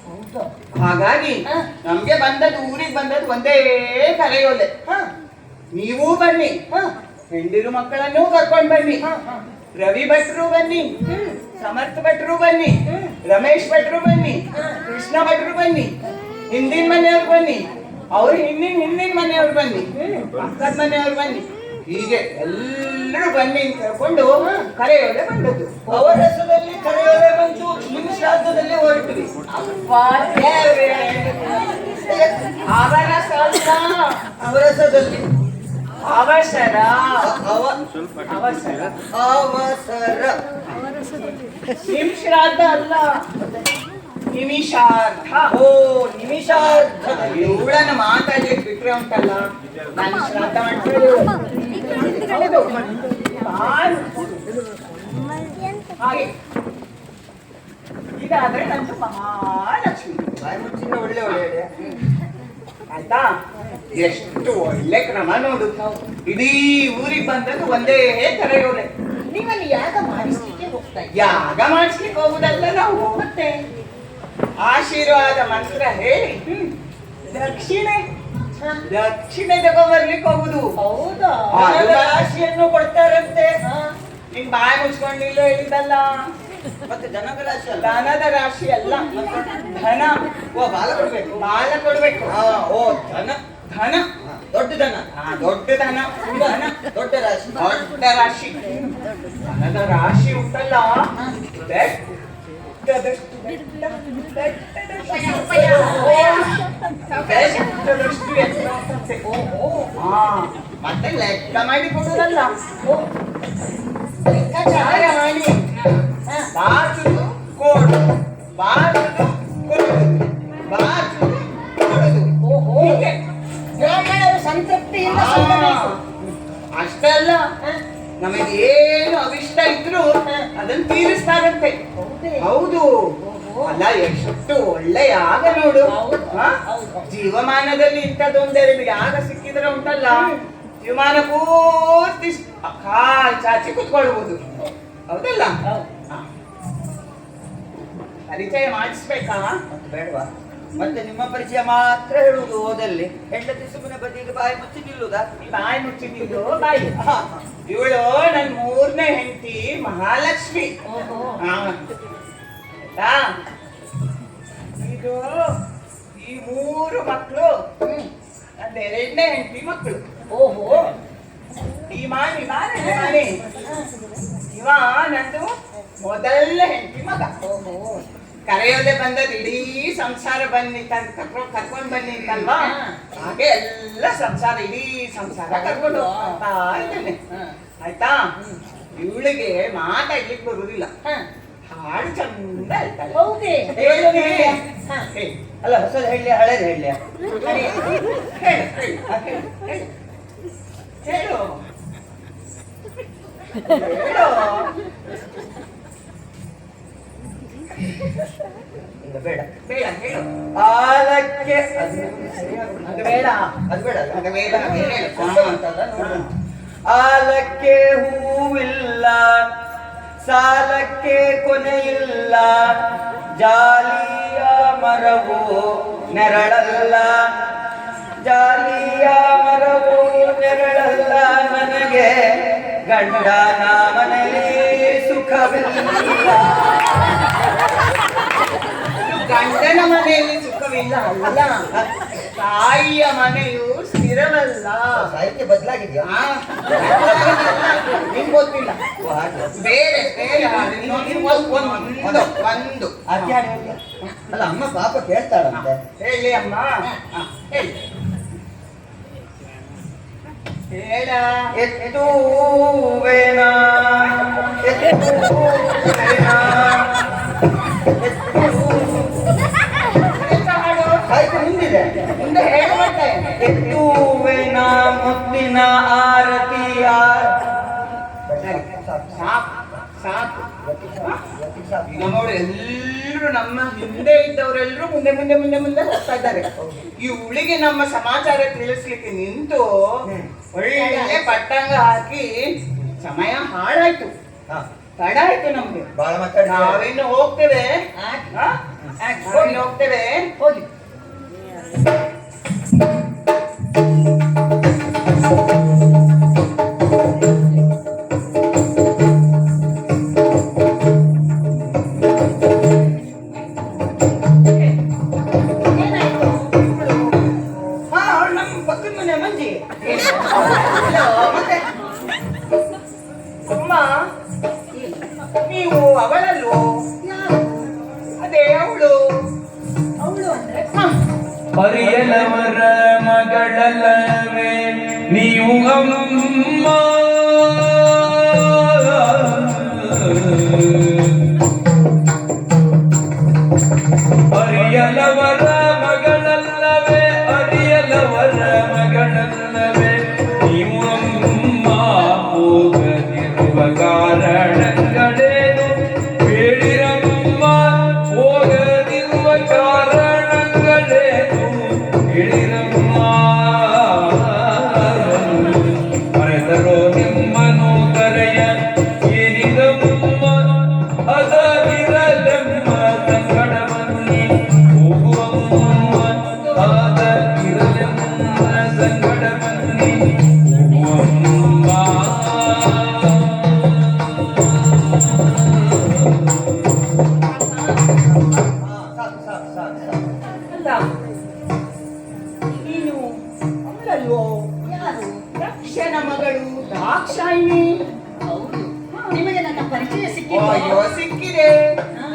ಹೌದಾ? ಹಾಗಾಗಿ ಹಾ. ನಮ್ಗೆ ಬಂದದ್ದು, ಊರಿಗೆ ಬಂದದ್ದು ಒಂದೇ ಕರೆಯೋಲೆ. ಹಾ, ನೀವೂ ಬನ್ನಿ, ಹಾ, ಹೆಂಡಿರು ಮಕ್ಕಳನ್ನೂ ಕರ್ಕೊಂಡು ಬನ್ನಿ. ಹಾ, ಹಾ. ರವಿ ಭಟ್ರು ಬನ್ನಿ, ಸಮರ್ಥ ಭಟ್ರು ಬನ್ನಿ, ರಮೇಶ್ ಭಟ್ರು ಬನ್ನಿ, ಕೃಷ್ಣ ಭಟ್ರು ಬನ್ನಿ, ಹಿಂದಿನ ಮನೆಯವ್ರು ಬನ್ನಿ, ಅವ್ರು ಹಿಂದಿನ ಮನೆಯವ್ರು ಬನ್ನಿ, ಪಕ್ಕದ ಮನೆಯವ್ರು ಬನ್ನಿ. ಹೀಗೆ ಎಲ್ಲರೂ ಬನ್ನಿ ಅಂತ ಹೇಳ್ಕೊಂಡು ಕರೆಯೋಲೆ ಬಂದದ್ದು. ಅವರ ಹೆಸರಲ್ಲಿ ಕರೆಯೋಲೆ ಬಂತು, ನಿಮ್ಮ ಶ್ರಾದ್ದದಲ್ಲಿ ಹೊರಟ್ವಿ. ಅವರ ಸಲ್ಲ, ಅವರ ಹೆಸರಲ್ಲಿ ಅವಸರ ಅವಸರ ಅವಸರ. ನಿಮ್ ಶ್ರಾದ್ದ ಅಲ್ಲ, ನಿಮಿಷಾರ್ಥ. ಓ, ನಿಮಿಷಾರ್ಧದಲ್ಲಿ. ಇವಳನ್ನ ಮಾತಾಡ್ಲಿಕ್ಕೆ ಬಿಟ್ರೆ ಉಂಟಲ್ಲ, ನಾನು ಶ್ರಾದ್ದ ಮಾಡ್ಕೊಳ್ಳಿ. ಹೌದು. ಹಾಗೆ ಇದಾದ್ರೆ ನಂದು ಮಹಾಲಕ್ಷ್ಮಿ. ಬಾಯಿ ಮುಚ್ಚಿನ ಒಳ್ಳೆ ಒಳ್ಳೆ ಆಯ್ತಾ? ಎಷ್ಟು ಒಳ್ಳೆ ಕ್ರಮ ನೋಡು. ಇಡೀ ಊರಿಗೆ ಬಂದದ್ದು ಒಂದೇ ಕರೆಯೋಲೆ. ನೀವಲ್ಲಿ ಯಾಗ ಮಾಡಿಸ್ಲಿಕ್ಕೆ ಹೋಗ್ತಾ ಇದ್ದೀರಾ? ಯಾಗ ಮಾಡಿಸ್ಲಿಕ್ಕೆ ಹೋಗುದಲ್ಲ ನಾವು. ಮತ್ತೆ ಆಶೀರ್ವಾದ ಮಂತ್ರ ಹೇಳಿ ದಕ್ಷಿಣೆ ದಕ್ಷಿಣೆ ತಗೊಂಡ್ಬರ್ಲಿಕ್ಕೆ ಹೋಗುದು. ಹೌದಾ? ಅದು ರಾಶಿಯನ್ನು ಕೊಡ್ತಾರಂತೆ. ಹಾ. ನಿನ್ ಬಾಯಿ ಮುಚ್ಕೊಂಡಿಲ್ಲ ಹೇಳಿದಲ್ಲ. ಮತ್ತೆ ಜನಕ ರಾಶಿ ಅಲ್ಲ, ದಾನದ ರಾಶಿ ಅಲ್ಲ, ಧನ. ಓ, ಬಾಲ ಕೊಡ್ಬೇಕು. ಬಾಲ ಕೊಡ್ಬೇಕು. ಓ, ಧನ. ಧನ. ದೊಡ್ಡ ಧನ. ದೊಡ್ಡ ಧನ. ಧನ ದೊಡ್ಡ ರಾಶಿ. ದೊಡ್ಡ ರಾಶಿ. ಧನದ ರಾಶಿ ಉಂಟಲ್ಲ, ಬೆಟ್ಟದಷ್ಟು ಎತ್ತರ ಆಗ್ತದೆ. ಹಾ. ಮತ್ತೆ ಲೆಕ್ಕ ಮಾಡಿ ಕೊಡುದಲ್ಲ, ಲೆಕ್ಕಾಚಾರ ಮಾಡಿ ಬಾಚುದು ಕೊಡು, ಬಾಚುದು ಕೊಡುದು, ಬಾಚುದು ಕೊಡುದು. ಹೀಗೆ ಬ್ರಾಹ್ಮಣರು ಸಂತೃಪ್ತಿಯಿಂದ ಹಾ. ಸಂತಬೇಕು. ಅಷ್ಟೇ ಅಲ್ಲ, ನಮಗೆ ಏನು ಅವಿಷ್ಟ ಇದ್ರು ಅದನ್ನು ತೀರಿಸ್ತಾರಂತೆ. ಹೌದೇ? ಹೌದು. ಅಲ್ಲ, ಎಷ್ಟು ಒಳ್ಳೆ ಯಾಗ ನೋಡು. ಹಾ? ಜೀವಮಾನದಲ್ಲಿ ಇಂಥದ್ದೊಂದೆರಡು ಯಾಗ ಸಿಕ್ಕಿದ್ರೆ ಉಂಟಲ್ಲ, ಜೀವಮಾನ ಪೂರ್ತಿ ಕಾಲ್ ಚಾಚಿ ಕುತ್ಕೊಳ್ಬಹುದು. ಹೌದಲ್ಲ? ಹಾ. ಪರಿಚಯ ಮಾಡಿಸ್ಬೇಕಾ? ಮತ್ತೆ ಬೇಡವಾ? ಮತ್ತೆ ನಿಮ್ಮ ಪರಿಚಯ ಮಾತ್ರ ಹೇಳುವುದು ಓದಲ್ಲಿ. ಹೆಂಡತಿ ಸುಮ್ಮನೆ ಬದಿಗೆ ಬಾಯಿ ಮುಚ್ಚಿ ನಿಲ್ಲುದಾ? ಬಾಯಿ ಮುಚ್ಚಿದ್ದು ಬಾಯಿ. ಇವಳು ನನ್ 3ನೇ ಹೆಂಡತಿ ಮಹಾಲಕ್ಷ್ಮಿ. ಹಾ. ಆಯ್ತಾ? ಇದು ಈ 3 ಮಕ್ಕಳು ನನ್ನ 2ನೇ ಹೆಂಡತಿ ಮಕ್ಕಳು. ಓಹೋ. ಈ ಮಾಣಿ ಇವ ನಂದು ಮೊದಲ ಹೆಂಡತಿ ಮಗ. ಕರೆಯೋದೆ ಬಂದದ್ದು ಇಡೀ ಸಂಸಾರ ಬನ್ನಿ ಕರ್ಕೊಂಡು ಬನ್ನಿ ಅಂತಲ್ವಾ? ಹಾಗೆ ಎಲ್ಲ ಸಂಸಾರ, ಇಡೀ ಸಂಸಾರ ಕರ್ಕೊಂಡು ಹೋಗ್ತಾ ಇದ್ದೇನೆ. ಆಯ್ತಾ? ಇವಳಿಗೆ ಮಾತಾಡ್ಲಿಕ್ಕೆ ಬರುದಿಲ್ಲ, ಹಾಡು ಚಂದ ಹೇಳ್ತಾಳೆ. ಹೌದೇ? ಅಲ್ಲ, ಹೊಸದು ಹೇಳಿ ಹಳೇದು ಹೇಳಿ. ಹೇಳು ಹೇಳು. ಇಲ್ಲ ಬೇಡ ಬೇಡ ಹೇಳು. ಆಲಕ್ಕೆ ಅದು ಅದು ಬೇಡ. ಅದು ಬೇಡ ಅಲ್ಲ? ಅದು ಬೇಡ. ಹೇಳು, ಸ್ವಲ್ಪ ಅಂತಲ್ಲ ನೋಡು. ಆಲಕ್ಕೆ ಹೂವಿಲ್ಲ, ಸಾಲಕ್ಕೆ ಕೊನೆಯಿಲ್ಲ, ಜಾಲಿಯ ಮರವು ನೆರಳಲ್ಲ, ಜಾಲಿಯ ಮರವು ನೆರಳಲ್ಲ, ನನಗೆ ಗಂಡನ ಮನೆಯಲ್ಲಿ ಸುಖವಿಲ್ಲ. ಗಂಡನ ಮನೆಯಲ್ಲಿ ಸುಖವಿಲ್ಲ ಅಲ್ಲ, ತಾಯಿಯ ಮನೆಯು ಸ್ಥಿರವಲ್ಲ. ಸಾಹಿತ್ಯ ಬದಲಾಗಿದೆಯಾ? ಆ, ನಿಂಗ್ ಗೊತ್ತಿಲ್ಲ. ಬೇರೆ ಬೇರೆ ಹಾಡು. ಒಂದು ಅದ್ಯಾರು ಹೇಳ್ತೀಯ? ಅಲ್ಲ ಅಮ್ಮ ಪಾಪ ಕೇಳ್ತಾಳಂತೆ. ಹೇಳಿ ಅಮ್ಮ. ಹೇಳಿ ಹೇಳ. ಎತ್ತುವೇನಾ ಎತ್ತುವೇನಾ ಎಂತ ಹಾಡು? ಸಾಹಿತ್ಯ ಮುಂದಿದೆ. ಮುಂದೆ ಹೇಳು ಮತ್ತೆ. ಎತ್ತುವೇನ ಮುತ್ತಿನ ಆರತಿಯ ಸಾಕು ಸಾಕು. ಈಗ ನೋಡು, ಎಲ್ಲರೂ ನಮ್ಮ ಹಿಂದೆ ಇದ್ದವರೆಲ್ಲರೂ ಮುಂದೆ ಮುಂದೆ ಮುಂದೆ ಮುಂದೆ ಹೋಗ್ತಾ ಇದ್ದಾರೆ. ಇವಳಿಗೆ ನಮ್ಮ ಸಮಾಚಾರ ತಿಳಿಸ್ಲಿಕ್ಕೆ ನಿಂತು ಒಳ್ಳೆ ಪಟ್ಟಂಗ ಹಾಕಿ ಸಮಯ ಹಾಳಾಯ್ತು. ಹಾ, ತಡ ಆಯ್ತು ನಮ್ಗೆ. ಬಾಳ ಮಾತಾಡ. ನಾವಿನ್ನು ಹೋಗ್ತೇವೆ. ಹಾ? ಹೋಗಿ ಹೋಗ್ತೇವೆ. ಹೋಗಿ. ಹಾ, ಅವ್ಳು ನಮ್ಮ ಪಕ್ಕದ ಮನೆ ಮಂಜಿ. ಇಲ್ಲ, ಮತ್ತೆ ಅಮ್ಮ, ನೀವು ಅವಳಲ್ವೋ? ಅದೇ ಅವಳು. ಅವಳು ಅಂದ್ರೆ ಅರಿಯಲವರ ಮಗಳಲ್ಲವೇ ನೀವು ಅಮ್ಮ, ಅರಿಯಲವರ ಮಗಳಲ್ಲವೇ, ಅರಿಯಲವರ ಮಗಳಲ್ಲವೇ ನೀವು ಅಮ್ಮ, ಹೋಗದಿರುವ ಕಾರಣಗಳೇನು ಹೇಳಿರಮ್ಮ, ಹೋಗದಿರುವ ಕಾರಣಗಳೇನು ಹೇಳಿರಮ್ಮ. ಮರೆತರೋ ನಿಮ್ಮನು ಕರೆಯ ಏನಿದಮ್ಮ, ಅದವಿರಲೆಮ್ಮ ಸಂಕಟವನ್ನಿ ಹೋಗುವಮ್ಮ, ಅದವಿರಲೆಮ್ಮ ಸಂಕಟವನ್ನಿ ಹೋಗುವಮ್ಮ. ಸಾಕು ಸಾಕು ಸಾಕು ಸಾಕು. ಅಲ್ಲ, ನೀನು ಅವಳಲ್ವೋ? ಯಾರು? ದಕ್ಷನ ಮಗಳು ದಾಕ್ಷಾಯಿನಿ. ಹೌದು. ನಿಮಗೆ ನನ್ನ ಪರಿಚಯ ಅಯ್ಯೋ, ಸಿಕ್ಕಿಲ್ಲ. ಸಿಕ್ಕಿದೆ.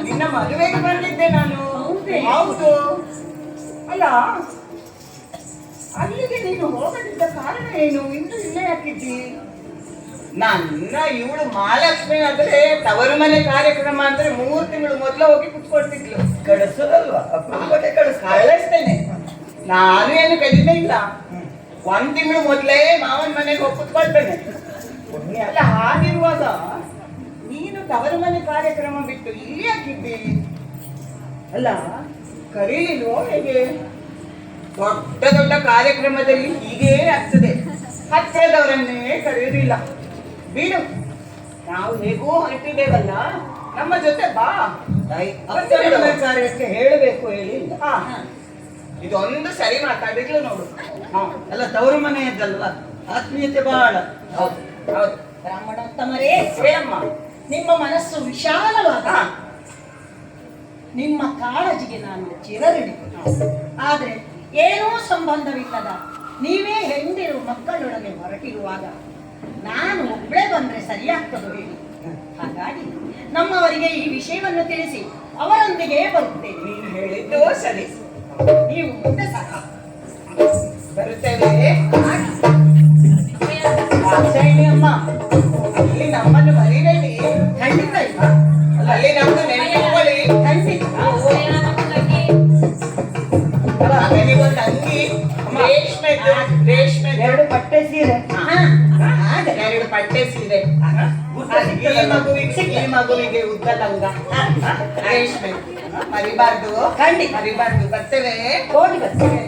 ನಿನ್ನ ಮದುವೆಗೆ ಬಂದಿದ್ದೆ ನಾನು. ಹೌದೇ? ಹೌದು. ಅಲ್ಲ, ಅಲ್ಲಿಗೆ ನೀನು ಹೋಗದಿದ್ದ ಕಾರಣ ಏನು? ಇನ್ನು ಇಲ್ಲೇ ಹಾಕಿದ್ದಿ? ನನ್ನ ಇವಳು ಮಹಾಲಕ್ಷ್ಮಿ ಆದ್ರೆ ತವರು ಮನೆ ಕಾರ್ಯಕ್ರಮ ಅಂದ್ರೆ 3 ತಿಂಗಳು ಮೊದಲು ಹೋಗಿ ಕುತ್ಕೊಳ್ತಿದ್ಲು. ಕಳಿಸೋದಲ್ವಾ? ಅಪ್ಪನಿಗೆ ಕಳಿಸ್ತೇನೆ. ನಾನು ಏನು ಕಡಿಮೆ ಇಲ್ಲ. 1 ತಿಂಗಳು ಮೊದಲೇ ಮಾವನ ಮನೆಗೆ ಹೋಗಿ ಕುತ್ಕೊಳ್ತೇನೆ. ಅಲ್ಲ, ಹಾಗಿರುವಾಗ ನೀನು ತವರು ಮನೆ ಕಾರ್ಯಕ್ರಮ ಬಿಟ್ಟು ಇಲ್ಲಿ ಹಾಕಿದ್ದಿ? ಅಲ್ಲ, ಕರೀಲಿಲ್ವೋ ಹೇಗೆ? ದೊಡ್ಡ ದೊಡ್ಡ ಕಾರ್ಯಕ್ರಮದಲ್ಲಿ ಹೀಗೇ ಆಗ್ತದೆ, ಹತ್ತಿರದವರನ್ನೇ ಕರೆಯುವುದಿಲ್ಲ. ಬಿಡು, ನಾವು ಹೇಗೂ ಹೊರಟಿದ್ದೇವಲ್ಲ, ನಮ್ಮ ಜೊತೆ ಬಾ. ತವರು ಮನೆ ಕಾರ್ಯಕ್ಕೆ ಹೇಳಬೇಕು ಹೇಳಿ. ಹಾ, ಇದೊಂದು ಸರಿ ಮಾತಾಡಿದ್ಲು ನೋಡು. ಹಾ, ಅಲ್ಲ ತವರು ಮನೆಯದ್ದಲ್ವಾ, ಆತ್ಮೀಯತೆ ಬಹಳ. ಹೌದು ಹೌದು. ಬ್ರಾಹ್ಮಣೋತ್ತಮರೇ, ಹೇಳಮ್ಮ. ನಿಮ್ಮ ಮನಸ್ಸು ವಿಶಾಲವಾದ. ಹಾ, ನಿಮ್ಮ ಕಾಳಜಿಗೆ ನಾನು ಚಿರಋಣಿ. ಆದ್ರೆ ಏನೂ ಸಂಬಂಧವಿಲ್ಲದ ನೀವೇ ಹೆಂಡಿರು ಮಕ್ಕಳೊಡನೆ ಹೊರಟಿರುವಾಗ ನಾನು ಒಬ್ಬಳೇ ಬಂದ್ರೆ ಸರಿಯಾಗ್ತದೋ ಹೇಳಿ. ಹಾಗಾಗಿ ನಮ್ಮವರಿಗೆ ಈ ವಿಷಯವನ್ನು ತಿಳಿಸಿ ಅವರೊಂದಿಗೆ ಬರುತ್ತೇನೆ. ನೀನು ಹೇಳಿದ್ದು ಸರಿ. ನೀವು ಮುಂದೆ ಸಹ ಬರುತ್ತೇವೆ. ದಾಕ್ಷಾಯಿಣಿ ಅಮ್ಮ, ಇಲ್ಲಿ ನಮ್ಮನ್ನು ಮರಿಬೇಡಿ. ಖಂಡಿತ ಇಲ್ಲ. ಅಲ್ಲಿ ನಮ್ದು ನೆನಪಿಟ್ಕೊಳ್ಳಿ. ಖಂಡಿತ. ನನಗೊಂದು ಅಂಗಿ, ರೇಷ್ಮೆ 2 ಪಟ್ಟೆ ಸೀರೆ. ಹಾ, ಹಾಗೆ. 2 ಪಟ್ಟೆ ಸೀರೆ. ಈ ಮಗುವಿಗೆ ಉದ್ದ ಲಂಗ ರೇಷ್ಮೆ ಮರಿಬಾರ್ದು ಖಂಡಿತ. ಮರಿಬಾರ್ದು. ಬರ್ತೇವೆ. ಹೋಗಿ ಬರ್ತೇವೆ.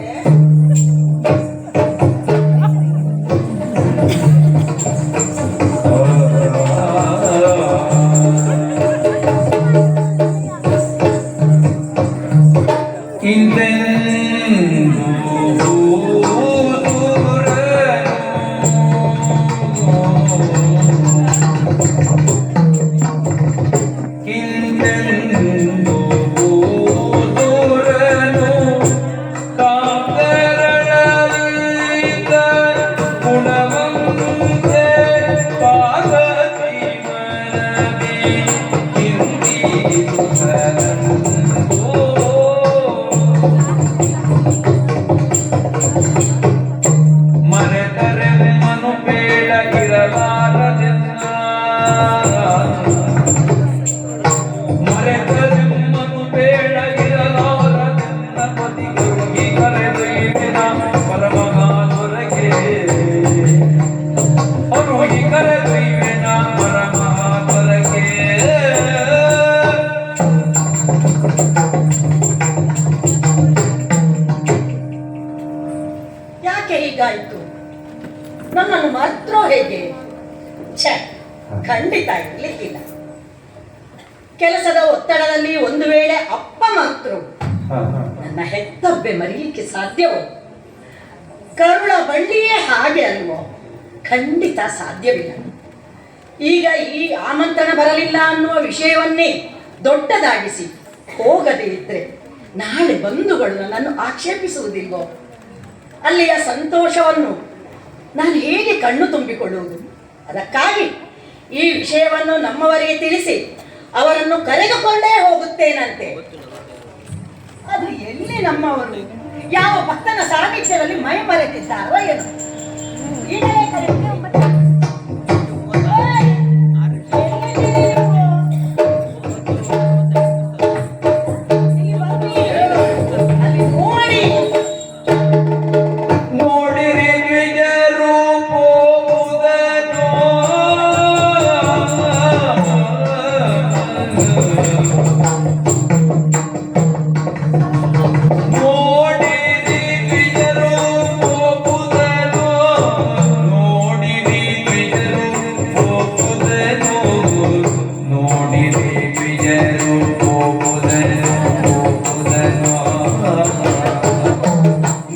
ಯಾಕೆ ಹೀಗಾಯ್ತು? ನನ್ನನ್ನು ಮಾತ್ರ ಹೇಗೆ? ಛೆ, ಖಂಡಿತ ಇರ್ಲಿಕ್ಕಿಲ್ಲ. ಕೆಲಸದ ಒತ್ತಡದಲ್ಲಿ ಒಂದು ವೇಳೆ ಅಪ್ಪ ಮಾತ್ರ ನನ್ನ ಹೆತ್ತಬ್ಬೆ ಮರೀಲಿಕ್ಕೆ ಸಾಧ್ಯವೋ? ಕರುಳ ಬಳ್ಳಿಯೇ ಹಾಗೆ ಅಲ್ವೋ? ಖಂಡಿತ ಸಾಧ್ಯವಿಲ್ಲ. ಈಗ ಈ ಆಮಂತ್ರಣ ಬರಲಿಲ್ಲ ಅನ್ನುವ ವಿಷಯವನ್ನೇ ದೊಡ್ಡದಾಗಿಸಿ ಹೋಗದೇ ಇದ್ರೆ ನಾಳೆ ಬಂಧುಗಳು ನನ್ನನ್ನು ಆಕ್ಷೇಪಿಸುವುದಿಲ್ವೋ? ಅಲ್ಲಿಯ ಸಂತೋಷವನ್ನು ನಾನು ಹೇಗೆ ಕಣ್ಣು ತುಂಬಿಕೊಳ್ಳುವುದು? ಅದಕ್ಕಾಗಿ ಈ ವಿಷಯವನ್ನು ನಮ್ಮವರಿಗೆ ತಿಳಿಸಿ ಅವರನ್ನು ಕರೆದುಕೊಂಡೇ ಹೋಗುತ್ತೇನಂತೆ. ಅದು ಎಲ್ಲಿ ನಮ್ಮವರು? ಯಾವ ಭಕ್ತನ ಸಾನ್ನಿಧ್ಯದಲ್ಲಿ ಮೈ ಮರೆತಿದ್ದಾರೋ ಏನೋ. ಈಗಲೇ ಕರೆಯುತ್ತೇನೆ. ಓಯ್! ಎಲ್ಲಿದ್ದೀರಿ ನೀವು? ಇಲ್ಲಿ ಬನ್ನಿ. ಅಲ್ಲಿ ನೋಡಿ. ನೋಡಿರಿ ನಿಜ ರೂಪೋದನೋ ನೋಡಿರಿ ನಿಜ ರೂಪೋದನೋ ನೋಡಿರಿ ನಿಜ ರೂಪೋದನೋ ನೋಡಿರಿ ನಿಜ ರೂಪೋದನೋ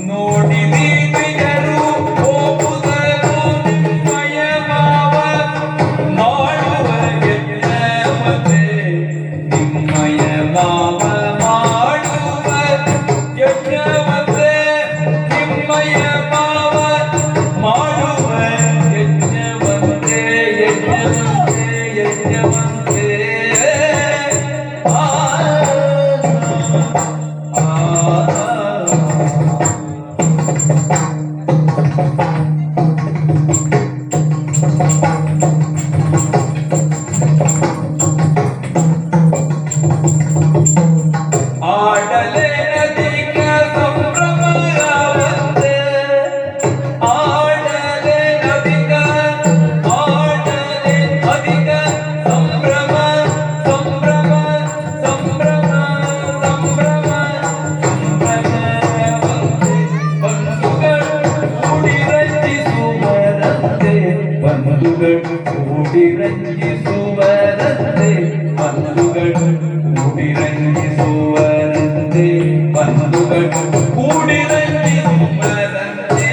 ನೋಡಿರಿ ಬಿಜರು ಹೋಗುವುದನು ನಿಮ್ಮಯ ಮಾವ ಮಾಡುವ ಯಜ್ಞವತೆ ನಿಮ್ಮಯ ಮಾವ ಮಾಡುವ ಯಜ್ಞವತೆ ನಿಮ್ಮಯ ಮಾವ ಮಾಡುವ ಯಜ್ಞವತೆ ಯಜ್ಞವತೆ ಯಜ್ಞವತೆ ಆಡಲೆ ಅಧಿಕ ಸಂಭ್ರಮವತ್ತೆ ಆಡಲೆ ಅಧಿಕ ಸಂಭ್ರಮ ಸಂಭ್ರಮ ಸಂಭ್ರಮ ಸಂಭ್ರಮ ಸಂಭ್ರಮವಂತೆ ಬಂಧುಗಳು ಕೂಡಿ ರಂಜಿಸುವರಂತೆ ಬಂಧುಗಳು ಕೂಡಿ ರಂಜಿಸುವರಂತೆ ಬಂಧುಗಳು ಕೂಡಿ ರಂಜಿಸುವರಂತೆ ಬಂಧುಗಳು ಕೂಡಿ ರಂಜಿಸುವರಂತೆ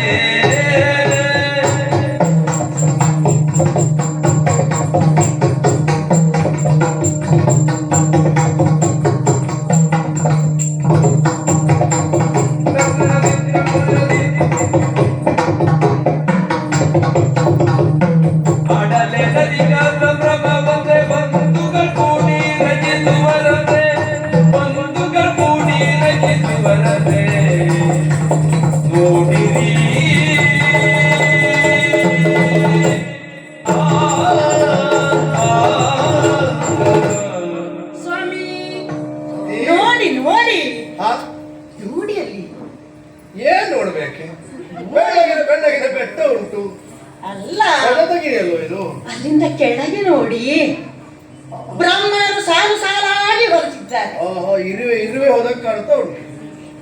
ಆಡಲೆ ನದಿಗ ಸಂಭ್ರಮವಂತೆ ಬಂಧುಗಳು ಕೂಡಿ ರಚಿಸುವರಂತೆ ಬಂಧುಗಳು ಕೂಡಿ ರಚಿಸುವರಂತೆ ನೋಡಿರಿ ಸ್ವಾಮಿ ನೋಡಿ ನೋಡಿ ಹಾ? ನೋಡಿ ಅಲ್ಲಿ. ಏನ್ ನೋಡ್ಬೇಕೆ? ಬೆಳ್ಳಗಿನ ಬೆಟ್ಟ ಉಂಟು. ಅಲ್ಲ ತೆಗಿಯಲ್ವ ಇದು? ಅಲ್ಲಿಂದ ಕೆಳಗೆ ನೋಡಿ ಬ್ರಾಹ್ಮಣರು ಸಾಲು ಸಾಲಾಗಿ ಹೊರಟಿದ್ದಾರೆ. ಇರುವೆ ಇರುವೆ ಹೋದಾಗ ಕಾಣ್ತಾ ಉಂಟು.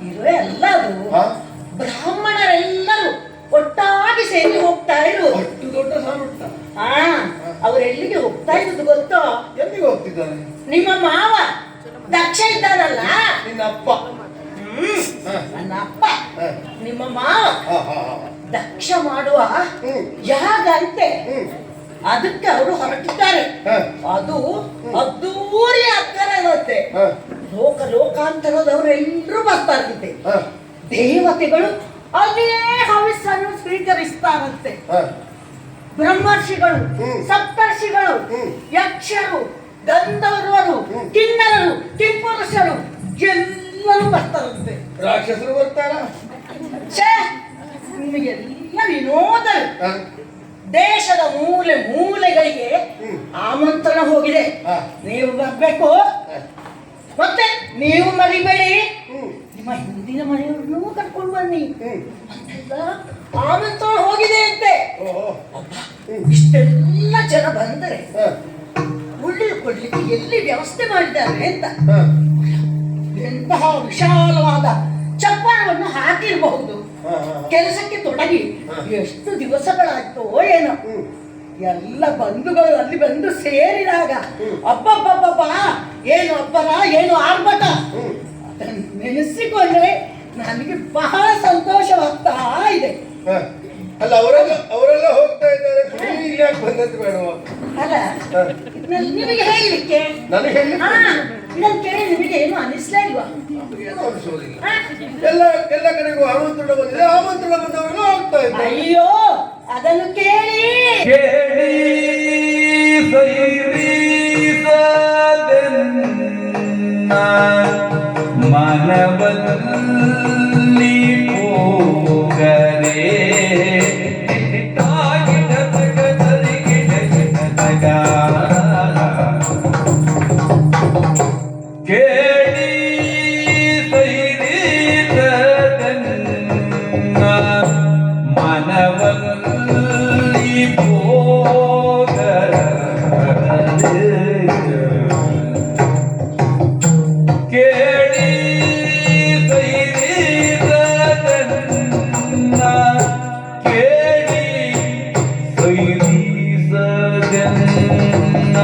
ಇರುವೆ ಅಲ್ಲ ಅದು, ಹಾ? ಬ್ರಾಹ್ಮಣರೆಲ್ಲರೂ ಒಟ್ಟಾಗಿ ಸೇರಿ ಹೋಗ್ತಾ ಇರುವುದು. ಅಷ್ಟು ದೊಡ್ಡ ಸಾಲು ಉಂಟ? ಹಾ, ಅವರೆಲ್ಲಿಗೆ ಹೋಗ್ತಾ ಇರುವುದು ಗೊತ್ತೋ? ಎಲ್ಲಿಗೆ ಹೋಗ್ತಿದ್ದಾನೆ? ನಿಮ್ಮ ಮಾವ ದಕ್ಷ ಇದ್ದಾನಲ್ಲ, ನಿನ್ನ ಅಪ್ಪ? ಹಾ. ನನ್ನ ಅಪ್ಪ, ಹಾ. ನಿಮ್ಮ ಮಾವ ಹಾ, ಹಾ, ಹಾ. ದಕ್ಷ ಮಾಡುವ ಹ್ಮ್. ಯಾಗಂತೆ, ಹ್ಮ್. ಅದಕ್ಕೆ ಅವರು ಹೊರಟಿದ್ದಾರೆ. ಹಾ. ಅದು ಅದ್ದೂರಿ ಹತ್ತಿರ ಇರುತ್ತೆ. ಹಾ. ಲೋಕಾಂತರದವರೆಲ್ಲರೂ ಬರ್ತಾರಂತೆ. ಹಾ. ದೇವತೆಗಳು ಅದೇ ಹವಿಸ್ಸನ್ನು ಸ್ವೀಕರಿಸ್ತಾರಂತೆ. ಹಾ. ಬ್ರಹ್ಮರ್ಷಿಗಳು, ಹ್ಮ್. ಸಪ್ತರ್ಷಿಗಳು, ಹ್ಮ್. ಯಕ್ಷರು, ಗಂಧರ್ವರು, ಹ್ಮ್. ಕಿನ್ನರರು, ಕಿಂಪುರುಷರು ಎಲ್ಲರೂ ಬರ್ತಾರಂತೆ. ರಾಕ್ಷಸರು ಬರ್ತಾರ? ಛೇ, ನಿಮಗೆಲ್ಲ ವಿನೋದ. ಹಾ. ದೇಶದ ಮೂಲೆ ಮೂಲೆಗಳಿಗೆ ಹ್ಮ್. ಆಮಂತ್ರಣ ಹೋಗಿದೆ. ಹಾ. ನೀವು ಬರ್ಬೇಕು. ಹಾ. ಮತ್ತೆ ನೀವು ಮರಿಬೇಡಿ, ಹ್ಮ್. ನಿಮ್ಮ ಹಿಂದಿನ ಮನೆಯವ್ರನ್ನೂ ಕರ್ಕೊಂಡು ಬನ್ನಿ ಹ್ಮ್. ಅಂತೆಲ್ಲ ಆಮಂತ್ರಣ ಹೋಗಿದೆ ಅಂತೆ. ಓಹೋ. ಇಷ್ಟೆಲ್ಲ ಜನ ಬಂದರೆ ಹಾ. ಉಳಿದುಕೊಳ್ಳಿಕ್ಕೆ ಎಲ್ಲಿ ವ್ಯವಸ್ಥೆ ಮಾಡಿದ್ದಾರೆ ಅಂತ. ಹಾ. ಎಂತಹ ವಿಶಾಲವಾದ ಚಪ್ಪರವನ್ನು ಹಾಕಿರಬಹುದು. ಹಾ, ಹಾ. ಕೆಲಸಕ್ಕೆ ತೊಡಗಿ ಹಾ. ಎಷ್ಟು ದಿವಸಗಳಾಯ್ತೋ ಏನೋ. ಹ್ಮ್. ಎಲ್ಲ ಬಂಧುಗಳು ಅಲ್ಲಿ ಬಂದು ಸೇರಿದಾಗ ಹ್ಮ್. ಅಬ್ಬಬ್ಬಬ್ಬ, ಏನು ಅಬ್ಬರ, ಏನು ಆರ್ಭಟ. ಹ್ಮ್. ಅದನ್ನು ನೆನೆಸಿಕೊಂಡ್ರೆ ನನಗೆ ಬಹಳ ಸಂತೋಷವಾಗ್ತಾ ಇದೆ. ಹಾ. ಅಲ್ಲ, ಅವರೆಲ್ಲ ಹೋಗ್ತಾ ಇದ್ದಾರೆ, ನೀನು ಇಲ್ಲಿ ಯಾಕೆ ಬಂದದ್ದು ಬೇಡವಾ? ಅಲ್ಲ, ಹಾ. ಇದನ್ನ ನಿಮಗೆ ಹೇಳಲಿಕ್ಕೆ, ನನಗೆ ಹೇಳಲಿಕ್ಕೆ? ಇದನ್ನು ಕೇಳಿ ನಿಮಗೆ ಏನು ಅನಿಸ್ಲೇ ಇಲ್ವಾ? ಏನು ಅನಿಸೋದಿಲ್ಲ. ಹಾ? ಎಲ್ಲ ಕಡೆಗೂ ಆಮಂತ್ರಣ ಬಂದಿದೆ, ಆಮಂತ್ರಣ ಬಂದವರೆಲ್ಲ ಹೋಗ್ತಾ ಇದ್ದಾರೆ. ಅಯ್ಯೋ, ಅದನ್ನು ಕೇಳಿ ಕೇಳಿ ಸೈರಿಸದೆನ್ನ ಮನವಲ್ಲಿ ಹೋಗರೆ ತಾಗಿಡ ತಗ ತರಿಗಿಡ ಗಿಡ ತಗ. ಕೇಳಿ ಸೈರಿಸದೆನ್ನ ಮನವಲ್ಲಿ ಹೋಗರೆ ಕೇಳಿ ಸೈರಿಸದೆನ್ನ ಕೇಳಿ ಸೈರಿಸದೆನ್ನ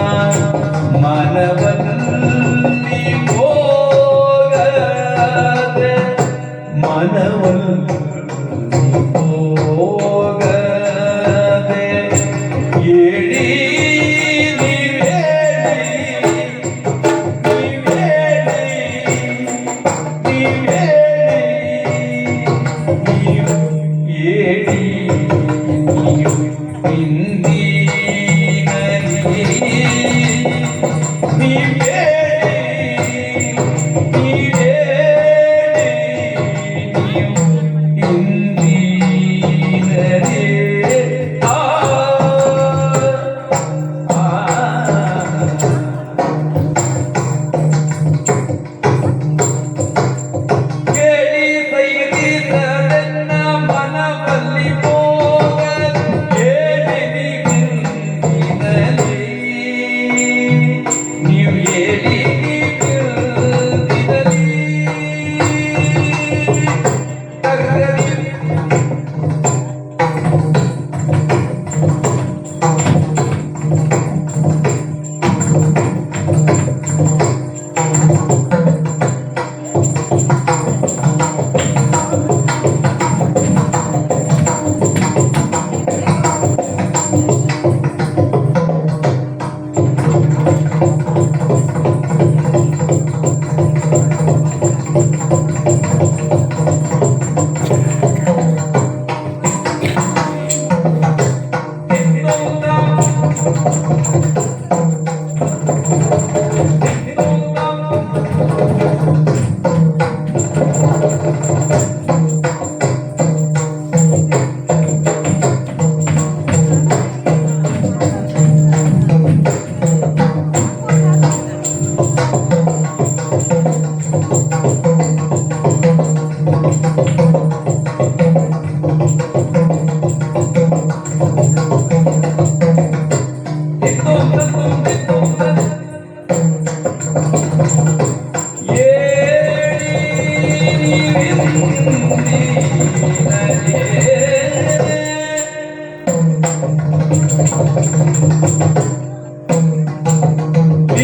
ಮನವಲ್ಲಿ ಹೋಗದೆ ಮನವಲ್ಲಿ ಹೋಗದೆ ಏಳಿ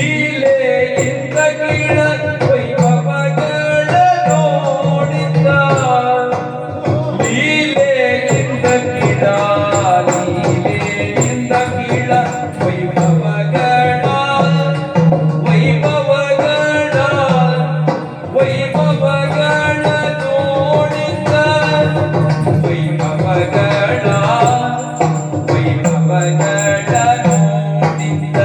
ಲೀಲೆಯಿಂದ ಕೀಳ ವೈಭವಗಳ ನೋಡಿದ ಲೀಲೆಯಿಂದ ಕೀಳ ಲೀಲೆಯಿಂದ ಕೀಳ ವೈಭವಗಳ ವೈಭವಗಳ ವೈಭವಗಳ ನೋಡಿದ ವೈಭವಗಳ ವೈಭವಗಳ ನೋಡಿದ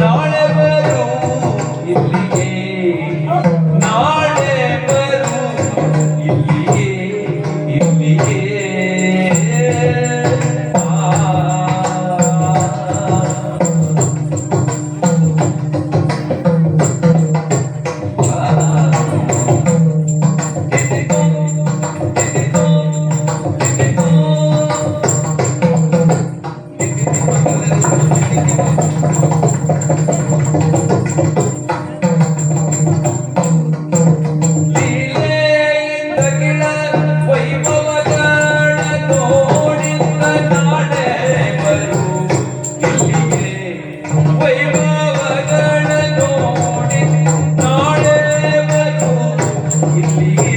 ನಾಳೆ ಬರು ಇಲ್ಲಿಗೆ ನಾಳೆ ಬರು ಇಲ್ಲಿಗೆ ಇಲ್ಲಿಗೆ ಲೀಲೆಯಿಂದ ಗಿಳ ವೈಭವಗಳ ನೋಡಿದ ನಾಳೆ ಬರು ಇಲ್ಲಿಗೆ ವೈಭವಗಳ ನೋಡಿ ನಾಳೆ ಬರು ಇಲ್ಲಿಗೆ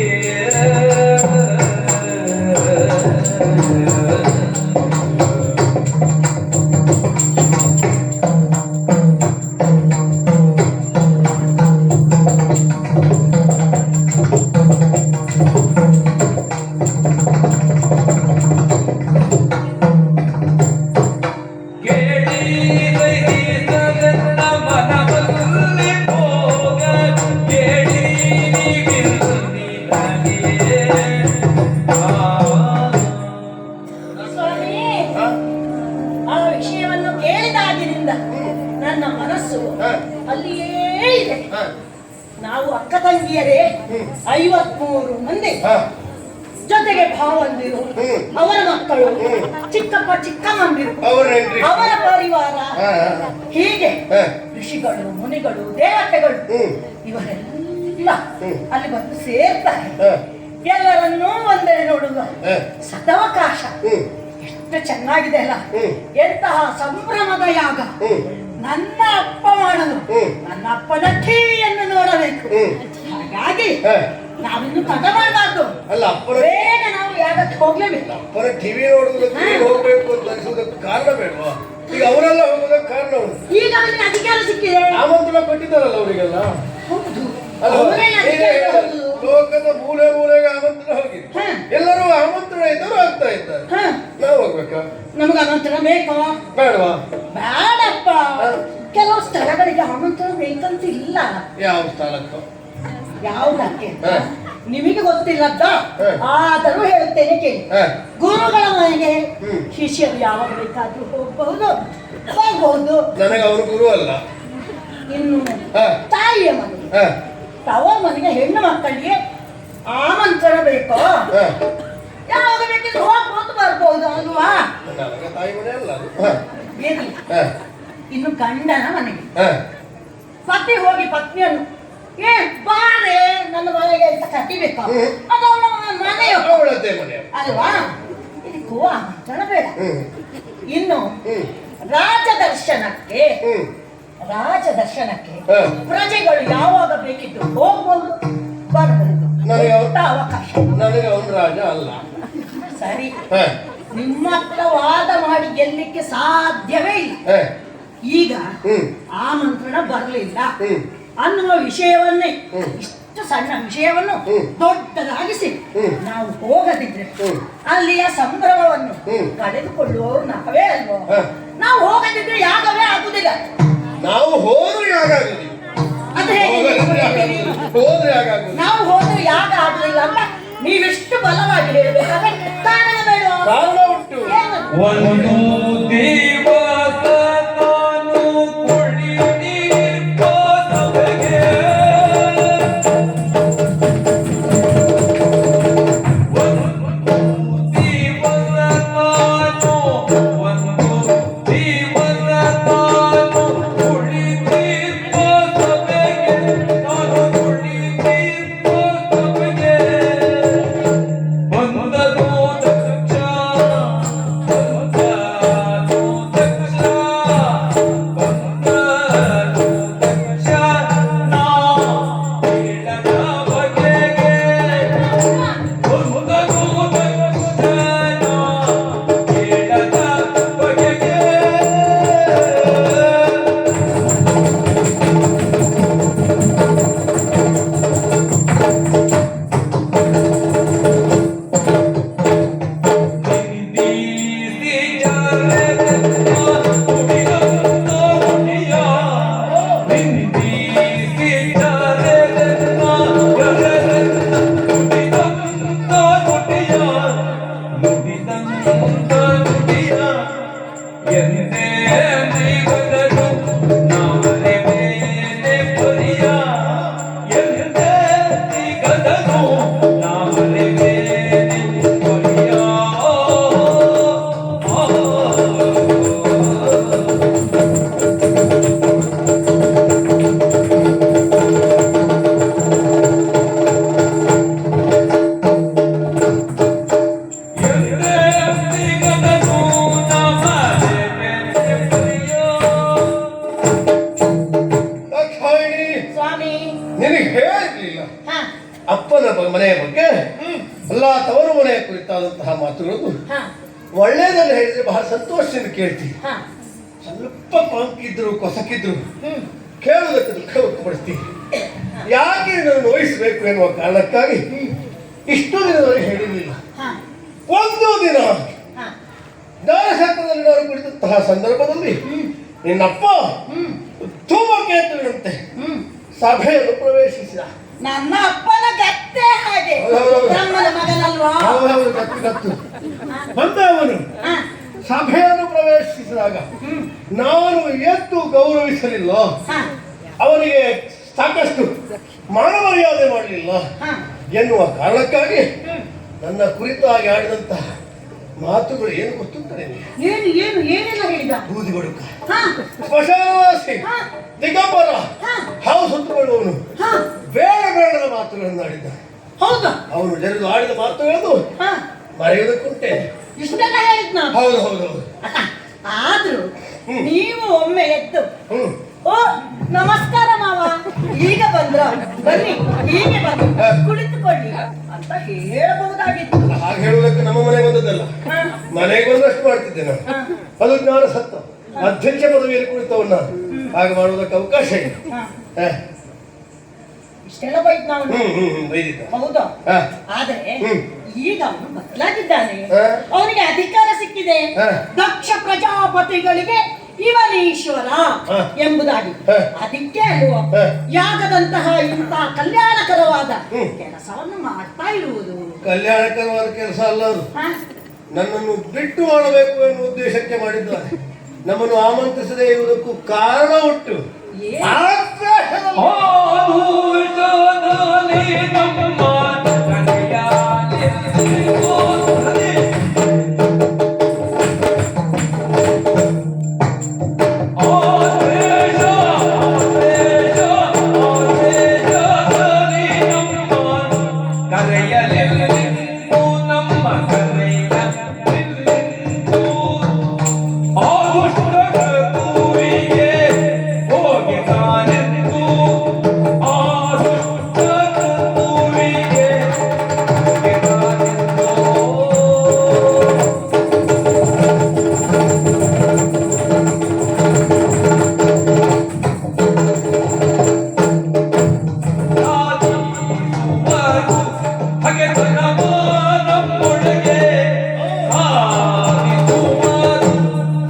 ಕೇಳಿದ ಮನವಲ್ಲಿ ಹೋಗ ಕೇಳಿ ಸ್ವಾಮಿ, ಆ ವಿಷಯವನ್ನು ಕೇಳಿದಾಗಿನಿಂದ ನನ್ನ ಮನಸ್ಸು ಅಲ್ಲಿಯೇ ಇದೆ. ನಾವು ಅಕ್ಕ ತಂಗಿಯರೇ 53 ಮಂದಿ, ಜೊತೆಗೆ ಭಾವಂದಿರು, ಅವರ ಮಕ್ಕಳು, ಚಿಕ್ಕಪ್ಪ ಚಿಕ್ಕಮ್ಮಂದಿರು, ಅವರ ಪರಿವಾರ, ಹೀಗೆ ಋಷಿಗಳು, ಮುನಿಗಳು, ದೇವತೆಗಳು ಇವರೆಲ್ಲ ಅಲ್ಲಿ ಬಂದು ಸೇರ್ತಾರೆ. ಎಲ್ಲರನ್ನೂ ಒಂದೇ ನೋಡುವ ಸದವಕಾಶ ಎಷ್ಟು ಚೆನ್ನಾಗಿದೆ ಅಲ್ಲ. ಎಂತಹ ಸಂಭ್ರಮದ ಯಾಗ. ನನ್ನ ಅಪ್ಪ ಮಾಡಲು ನನ್ನ ಅಪ್ಪನ ಟಿವಿಯನ್ನು ನೋಡಬೇಕು. ಹಾಗಾಗಿ ನಾವಿನ್ನು ತಡ ಮಾಡಬಾರ್ದು. ಅಲ್ಲ ಅಪ್ಪನ ಬೇಗ ನಾವು ಯಾಗಕ್ಕೆ ಹೋಗ್ಲೇಬೇಕು. ಅಪ್ಪನ ಟಿವಿ ನೋಡುವುದಕ್ಕೆ ನೀವು ಹೋಗ್ಬೇಕು ಅಂತ ಅನಿಸುವುದಕ್ಕೆ ಕಾರಣ ಬೇಡವಾ? ಈಗ ಅವರೆಲ್ಲ ಹೋಗೋದಕ್ಕೆ ಕಾರಣ ಉಂಟು. ಈಗ ಅವರಿಗೆ ಅಧಿಕಾರ ಸಿಕ್ಕಿದೆ. ಆಮಂತ್ರಣ ಕೊಟ್ಟಿದ್ದಾರಲ್ಲ ಅವರಿಗೆಲ್ಲ. ಹೌದು, ಅಲ್ವಾ? ಅವರೇ ಅಧಿಕಾರ ಈಗ ಹೌದು. ಲೋಕದ ಮೂಲೆ ಮೂಲೆಗೆ ಆಮಂತ್ರಣ ಹೋಗಿದೆ. ಹ. ಎಲ್ಲರೂ ಆಮಂತ್ರಣ ಇದ್ದರೂ ಆಗ್ತಾ ಇದ್ದಾರೆ. ಹ. ನಾವು ಹೋಗ್ಬೇಕಾ ನಮಗೆ ಆಮಂತ್ರಣ ಬೇಕಾ? ಬೇಡವಾ? ಬೇಡಪ್ಪ. ಕೆಲವು ಸ್ಥಳಗಳಿಗೆ ಆಮಂತ್ರಣ ಬೇಕಂತ ಇಲ್ಲ. ಯಾವ ಸ್ಥಳಕ್ಕೂ ಯಾವುದಕ್ಕೆ ಹ. ನಿಮಗೆ ಗೊತ್ತಿಲ್ಲದ ಹ. ಆದರೂ ಹೇಳುತ್ತೇನೆ ಕೇಳಿ. ಹ. ಗುರುಗಳ ಮನೆಗೆ ಹ್ಮ್. ಶಿಷ್ಯರು ಯಾವಾಗ ಬೇಕಾದ್ರೂ ಹೋಗಬಹುದು, ಹೋಗಬಹುದು. ನನಗೆ ಅವರು ಗುರು ಅಲ್ಲ. ಇನ್ನು ಹ. ತಾಯಿಯ ಮನೆಗೆ, ಹ. ತವ ಮನೆಗೆ ಹೆಣ್ಣು ಮಕ್ಕಳಿಗೆ ಆಮಂತ್ರಣ ಬೇಕು. ಹ. ಯಾವಾಗ ಬೇಕಿದ್ರು ಹೋಗ್ಬೋದು, ಬರ್ಬೋದು ಅಲ್ವಾ? ನನಗೆ ತಾಯಿ ಮನೆ ಅಲ್ಲ ಅದು. ಹ. ಇರ್ಲಿ. ಹ. ಇನ್ನು ಗಂಡನ ಮನೆಗೆ ಹ. ಪತಿ ಹೋಗಿ ಪತ್ನಿಯನ್ನು ಬಾರೆ ನನ್ನ ಮನೆಗೆ ಅಂತ ಕಟ್ಟಿಬೇಕು. ಹ್ಮ್. ಅದು ಅವಳ ಮನೆಯೋ ಅವಳದ್ದೇ ಮನೆ. ಅಲ್ವಾ? ಇದಕ್ಕೂ ಆಮಂತ್ರಣ ಬೇಡ. ಹ್ಮ್. ಇನ್ನು ಹ್ಮ್. ರಾಜದರ್ಶನಕ್ಕೆ ಹ್ಮ್. ರಾಜದರ್ಶನಕ್ಕೆ ಹ. ಪ್ರಜೆಗಳು ಯಾವಾಗ ಬೇಕಿದ್ದು ಹೋಗ್ಬೋದು, ಬರ್ಬೋದು. ನನಗೆ ದೊಡ್ಡ ಅವಕಾಶ. ನನಗೆ ಅವನು ರಾಜ ಅಲ್ಲ. ಸರಿ, ಹ. ನಿಮ್ಮ ಹತ್ರ ವಾದ ಮಾಡಿ ಗೆಲ್ಲಿಕ್ಕೆ ಸಾಧ್ಯವೇ ಇಲ್ಲ. ಹ. ಈಗ ಹ್ಮ್. ಆಮಂತ್ರಣ ಬರಲಿಲ್ಲ ಹ್ಮ್. ಅನ್ನುವ ವಿಷಯವನ್ನೇ, ಹ್ಮ್. ಇಷ್ಟು ಸಣ್ಣ ವಿಷಯವನ್ನು ಹ್ಮ್. ದೊಡ್ಡದಾಗಿಸಿ ಹ್ಮ್. ನಾವು ಹೋಗದಿದ್ರೆ ಹ್ಮ್. ಅಲ್ಲಿಯ ಸಂಭ್ರಮವನ್ನು ಹ್ಮ್. ಕಳೆದುಕೊಳ್ಳುವವರು ನಾವೇ ಅಲ್ವೋ? ಹ. ನಾವು ಹೋಗದಿದ್ರೆ ಯಾಗವೇ ಆಗುದಿಲ್ಲ. ನಾವು ಹೋದ್ರೆ ಯಾಗ ಆಗುದಿಲ್ಲ. ಅದು ಹೇಗೆ ನೀವು ಹೇಳ್ತೀರಿ? ಹೋದ್ರೆ ಯಾಗ ಆಗುದಿಲ್ಲ. ನಾವು ಹೋದ್ರೆ ಯಾಗ ಆಗುದಿಲ್ಲ ಅಂತ ನೀವೆಷ್ಟು ಬಲವಾಗಿ ಹೇಳಬೇಕಾದ್ರೆ ಕಾರಣ ಬೇಡ. ಕಾರಣ ಉಂಟು. ಏನು? ಒಂದು ದಿವಸ ನಾನು ಕುಳಿತಿರ್ಬೋ ಸಭೆಗೆ. ಒಂದು ದಿವಸ ನಾನು ಕುಳಿತಿರ್ಬೋ ಸಭೆಗೆ. ನಾನು ನಿನಗೆ ಹೇಳಿರ್ಲಿಲ್ಲ ಹಾ ಅಪ್ಪನ ಮನೆಯ ಬಗ್ಗೆ ಹ್ಮ್ ಅಲ್ಲ ತವರು ಮನೆಯ ಕುರಿತಾದಂತಹ ಮಾತುಗಳು ಹಾ ಒಳ್ಳೆಯದನ್ನು ಹೇಳಿದ್ರೆ ಬಹಳ ಸಂತೋಷದಿಂದ ಕೇಳ್ತೀವಿ. ಹಾ ಸ್ವಲ್ಪ ಪಂಕಿದ್ರು ಕೊಸಕಿದ್ರು ಹ್ಮ್ ಕೇಳುವುದಕ್ಕೆ ದುಃಖ ವ್ಯಕ್ತಪಡಿಸ್ತೀವಿ. ಯಾಕೆ ಇದನ್ನು ನೋಯಿಸಬೇಕು ಎನ್ನುವ ಕಾರಣಕ್ಕಾಗಿ ಇಷ್ಟು ದಿನದವರೆಗೆ ಹೇಳಿರಲಿಲ್ಲ. ಹಾ ಒಂದು ದಿನ ಹಾ ಜ್ಞಾನಶಾಸ್ತ್ರದಲ್ಲಿ ನಾವು ಕುಳಿತಂತಹ ಸಂದರ್ಭದಲ್ಲಿ ನಿನ್ನಪ್ಪ ಹ್ಮ್ ಧೂಮಕೇತುವಿನಂತೆ ಹ್ಮ್ ಸಭೆಯನ್ನು ಪ್ರವೇಶಿಸಿದ. ನನ್ನ ಅಪ್ಪನ ಗತ್ತೆ ಹಾಗೆ ಹೌದೌದು. ಬ್ರಹ್ಮನ ಮಗನಲ್ವಾ? ಹೌದೌದು, ಗತ್ತು ಬಂದವನು ಹಾ ಸಭೆಯನ್ನು ಪ್ರವೇಶಿಸಿದಾಗ ನಾನು ಎದ್ದು ಗೌರವಿಸಲಿಲ್ಲ, ಹಾ ಅವನಿಗೆ ಸಾಕಷ್ಟು ಮಾನ ಮರ್ಯಾದೆ ಮಾಡಲಿಲ್ಲ ಹಾ ಎನ್ನುವ ಕಾರಣಕ್ಕಾಗಿ ನನ್ನ ಕುರಿತಾಗಿ ಆಡಿದಂತಹ ಮಾತುಗಳು ಏನು ಗೊತ್ತುಂಟನೆ? ಏನು ಏನು ಏನೆಲ್ಲ ಹೇಳಿದ? ಬೂದಿ ಬಡುಕ, ಹಾ ಸ್ಮಶಾನವಾಸಿ, ಹಾ ದಿಗಂಬರ, ಹಾ ಹಾವು ಸುತ್ತುಕೊಳ್ಳುವವನು ಹಾ ಬೇಡ ಬೇಡದ ಮಾತುಗಳನ್ನು ಆಡಿದ್ದ. ಹೌದಾ? ಅವನು ಜರಿದು ಆಡಿದ ಮಾತುಗಳನ್ನು ಹಾ ಮರೆಯುವುದಕ್ಕುಂಟೆ. ಇಷ್ಟೆಲ್ಲ ಹೇಳಿದ್ನ? ಹೌದು ಹೌದು ಹೌದು. ಆದ್ರೂ ನೀವು ಒಮ್ಮೆ ಎದ್ದು ಹ್ಮ್ ಓ ನಮಸ್ಕಾರ ಮಾವ, ಈಗ ಬಂದ್ರ ಬನ್ನಿ, ಹೀಗೆ ಬನ್ನಿ, ಕುಳಿತುಕೊಳ್ಳಿ ಅಂತ ಹೇಳಬಹುದಾಗಿತ್ತು. ಹಾಗೆ ಹೇಳುವುದಕ್ಕೆ ನಮ್ಮ ಮನೆ ಬಂದದ್ದಲ್ಲ, ಹಾ, ಮನೆಗೆ ಬಂದಷ್ಟು ಮಾಡ್ತಿದ್ದೆ ನಾನು. ಹಾ, ಅದು ಜ್ಞಾನ ಸತ್ತ ಅಧ್ಯಕ್ಷ ಪದವಿಯಲ್ಲಿ ಕುಳಿತವನ್ನ ಹಾಗೆ ಮಾಡುವುದಕ್ಕೆ ಅವಕಾಶ ಇದೆ. ಹಾ. ಹ. ಇಷ್ಟೆಲ್ಲ ಬೈತ್ ನಾವು. ಬೈದಿದ್ದ. ಹೌದಾ? ಹ. ಆದ್ರೆ ಹ್ಮ್. ಈಗ ಅವನು ಬದಲಾಗಿದ್ದಾನೆ, ಹಾ. ಅವನಿಗೆ ಅಧಿಕಾರ ಸಿಕ್ಕಿದೆ. ಹಾ. ದಕ್ಷ ಪ್ರಜಾಪತಿಗಳಿಗೆ ಇವನೀಶ್ವರ ಹಾ. ಎಂಬುದಾಗಿ. ಹಾ. ಅದಕ್ಕೆ ಅಲ್ವಾ ಹಾ. ಯಾಗದಂತಹ ಇಂತಹ ಕಲ್ಯಾಣಕರವಾದ ಹ್ಮ್. ಕೆಲಸವನ್ನು ಮಾಡ್ತಾ ಇರುವುದು. ಕಲ್ಯಾಣಕರವಾದ ಕೆಲಸ ಅಲ್ಲ ಅದು. ಹಾ? ನನ್ನನ್ನು ಬಿಟ್ಟು ಮಾಡಬೇಕು ಎನ್ನುವ ಉದ್ದೇಶಕ್ಕೆ ಮಾಡಿದ್ದಾರೆ. ನಮ್ಮನ್ನು ಆಮಂತ್ರಿಸದೇ ಇರುವುದಕ್ಕೂ ಕಾರಣ ಉಂಟು. ಏನ್? ಆಕ್ರೋಶದಲ್ಲಿ. ಆದೂಷದಲ್ಲಿ ನಮ್ಮ ಕರೆಯಾಲಿರುವುದೇ. ಆದೇಶ ಆದೇಶದಲ್ಲಿ ನಮ್ಮ ಕರೆಯಲಿರುವುದು, ನಮ್ಮ ಕರೆಯಲಿರುವುದು. ಆದುಷ್ಟರ ಕೂರಿಗೆ ಹೋಗಿ ನಾನೆಂದು, ಆದುಷ್ಟರ ಕೂರಿಗೆ ಹೋಗಿ ನಾನೆಂದು. ಸಾಧಿಸುವರು ಹಗೆತನವ ನಮ್ಮೊಳಗೆ, ಸಾಧಿಸುವರು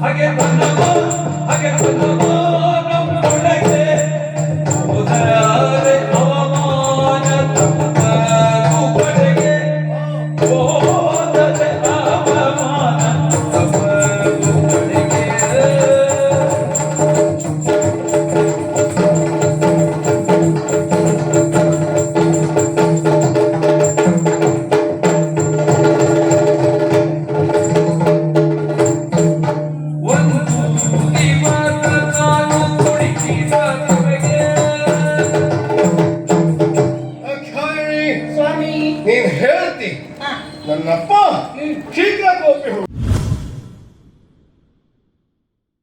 ಹಗೆತನವ ನಮ್ಮೊಳಗೆ. ಹೋದರೆ ಅವಮಾನ ತಪ್ಪದು ಕಡೆಗೆ, ಹೋದರೆ ಅವಮಾನ ತಪ್ಪದು ಕಡೆಗೆ. ಒಂದು ದಿವಸ ನಾನು ಕುಡಿಸಿದ ನಿಮಗೆ. ಅಖ್ಯಾಯಿ, ಸ್ವಾಮಿ. ನೀನ್ ಹೇಳ್ತಿ ಹಾ. ನನ್ನಪ್ಪ ಶೀಘ್ರ ಗೋಪಿ ಹೋಗು.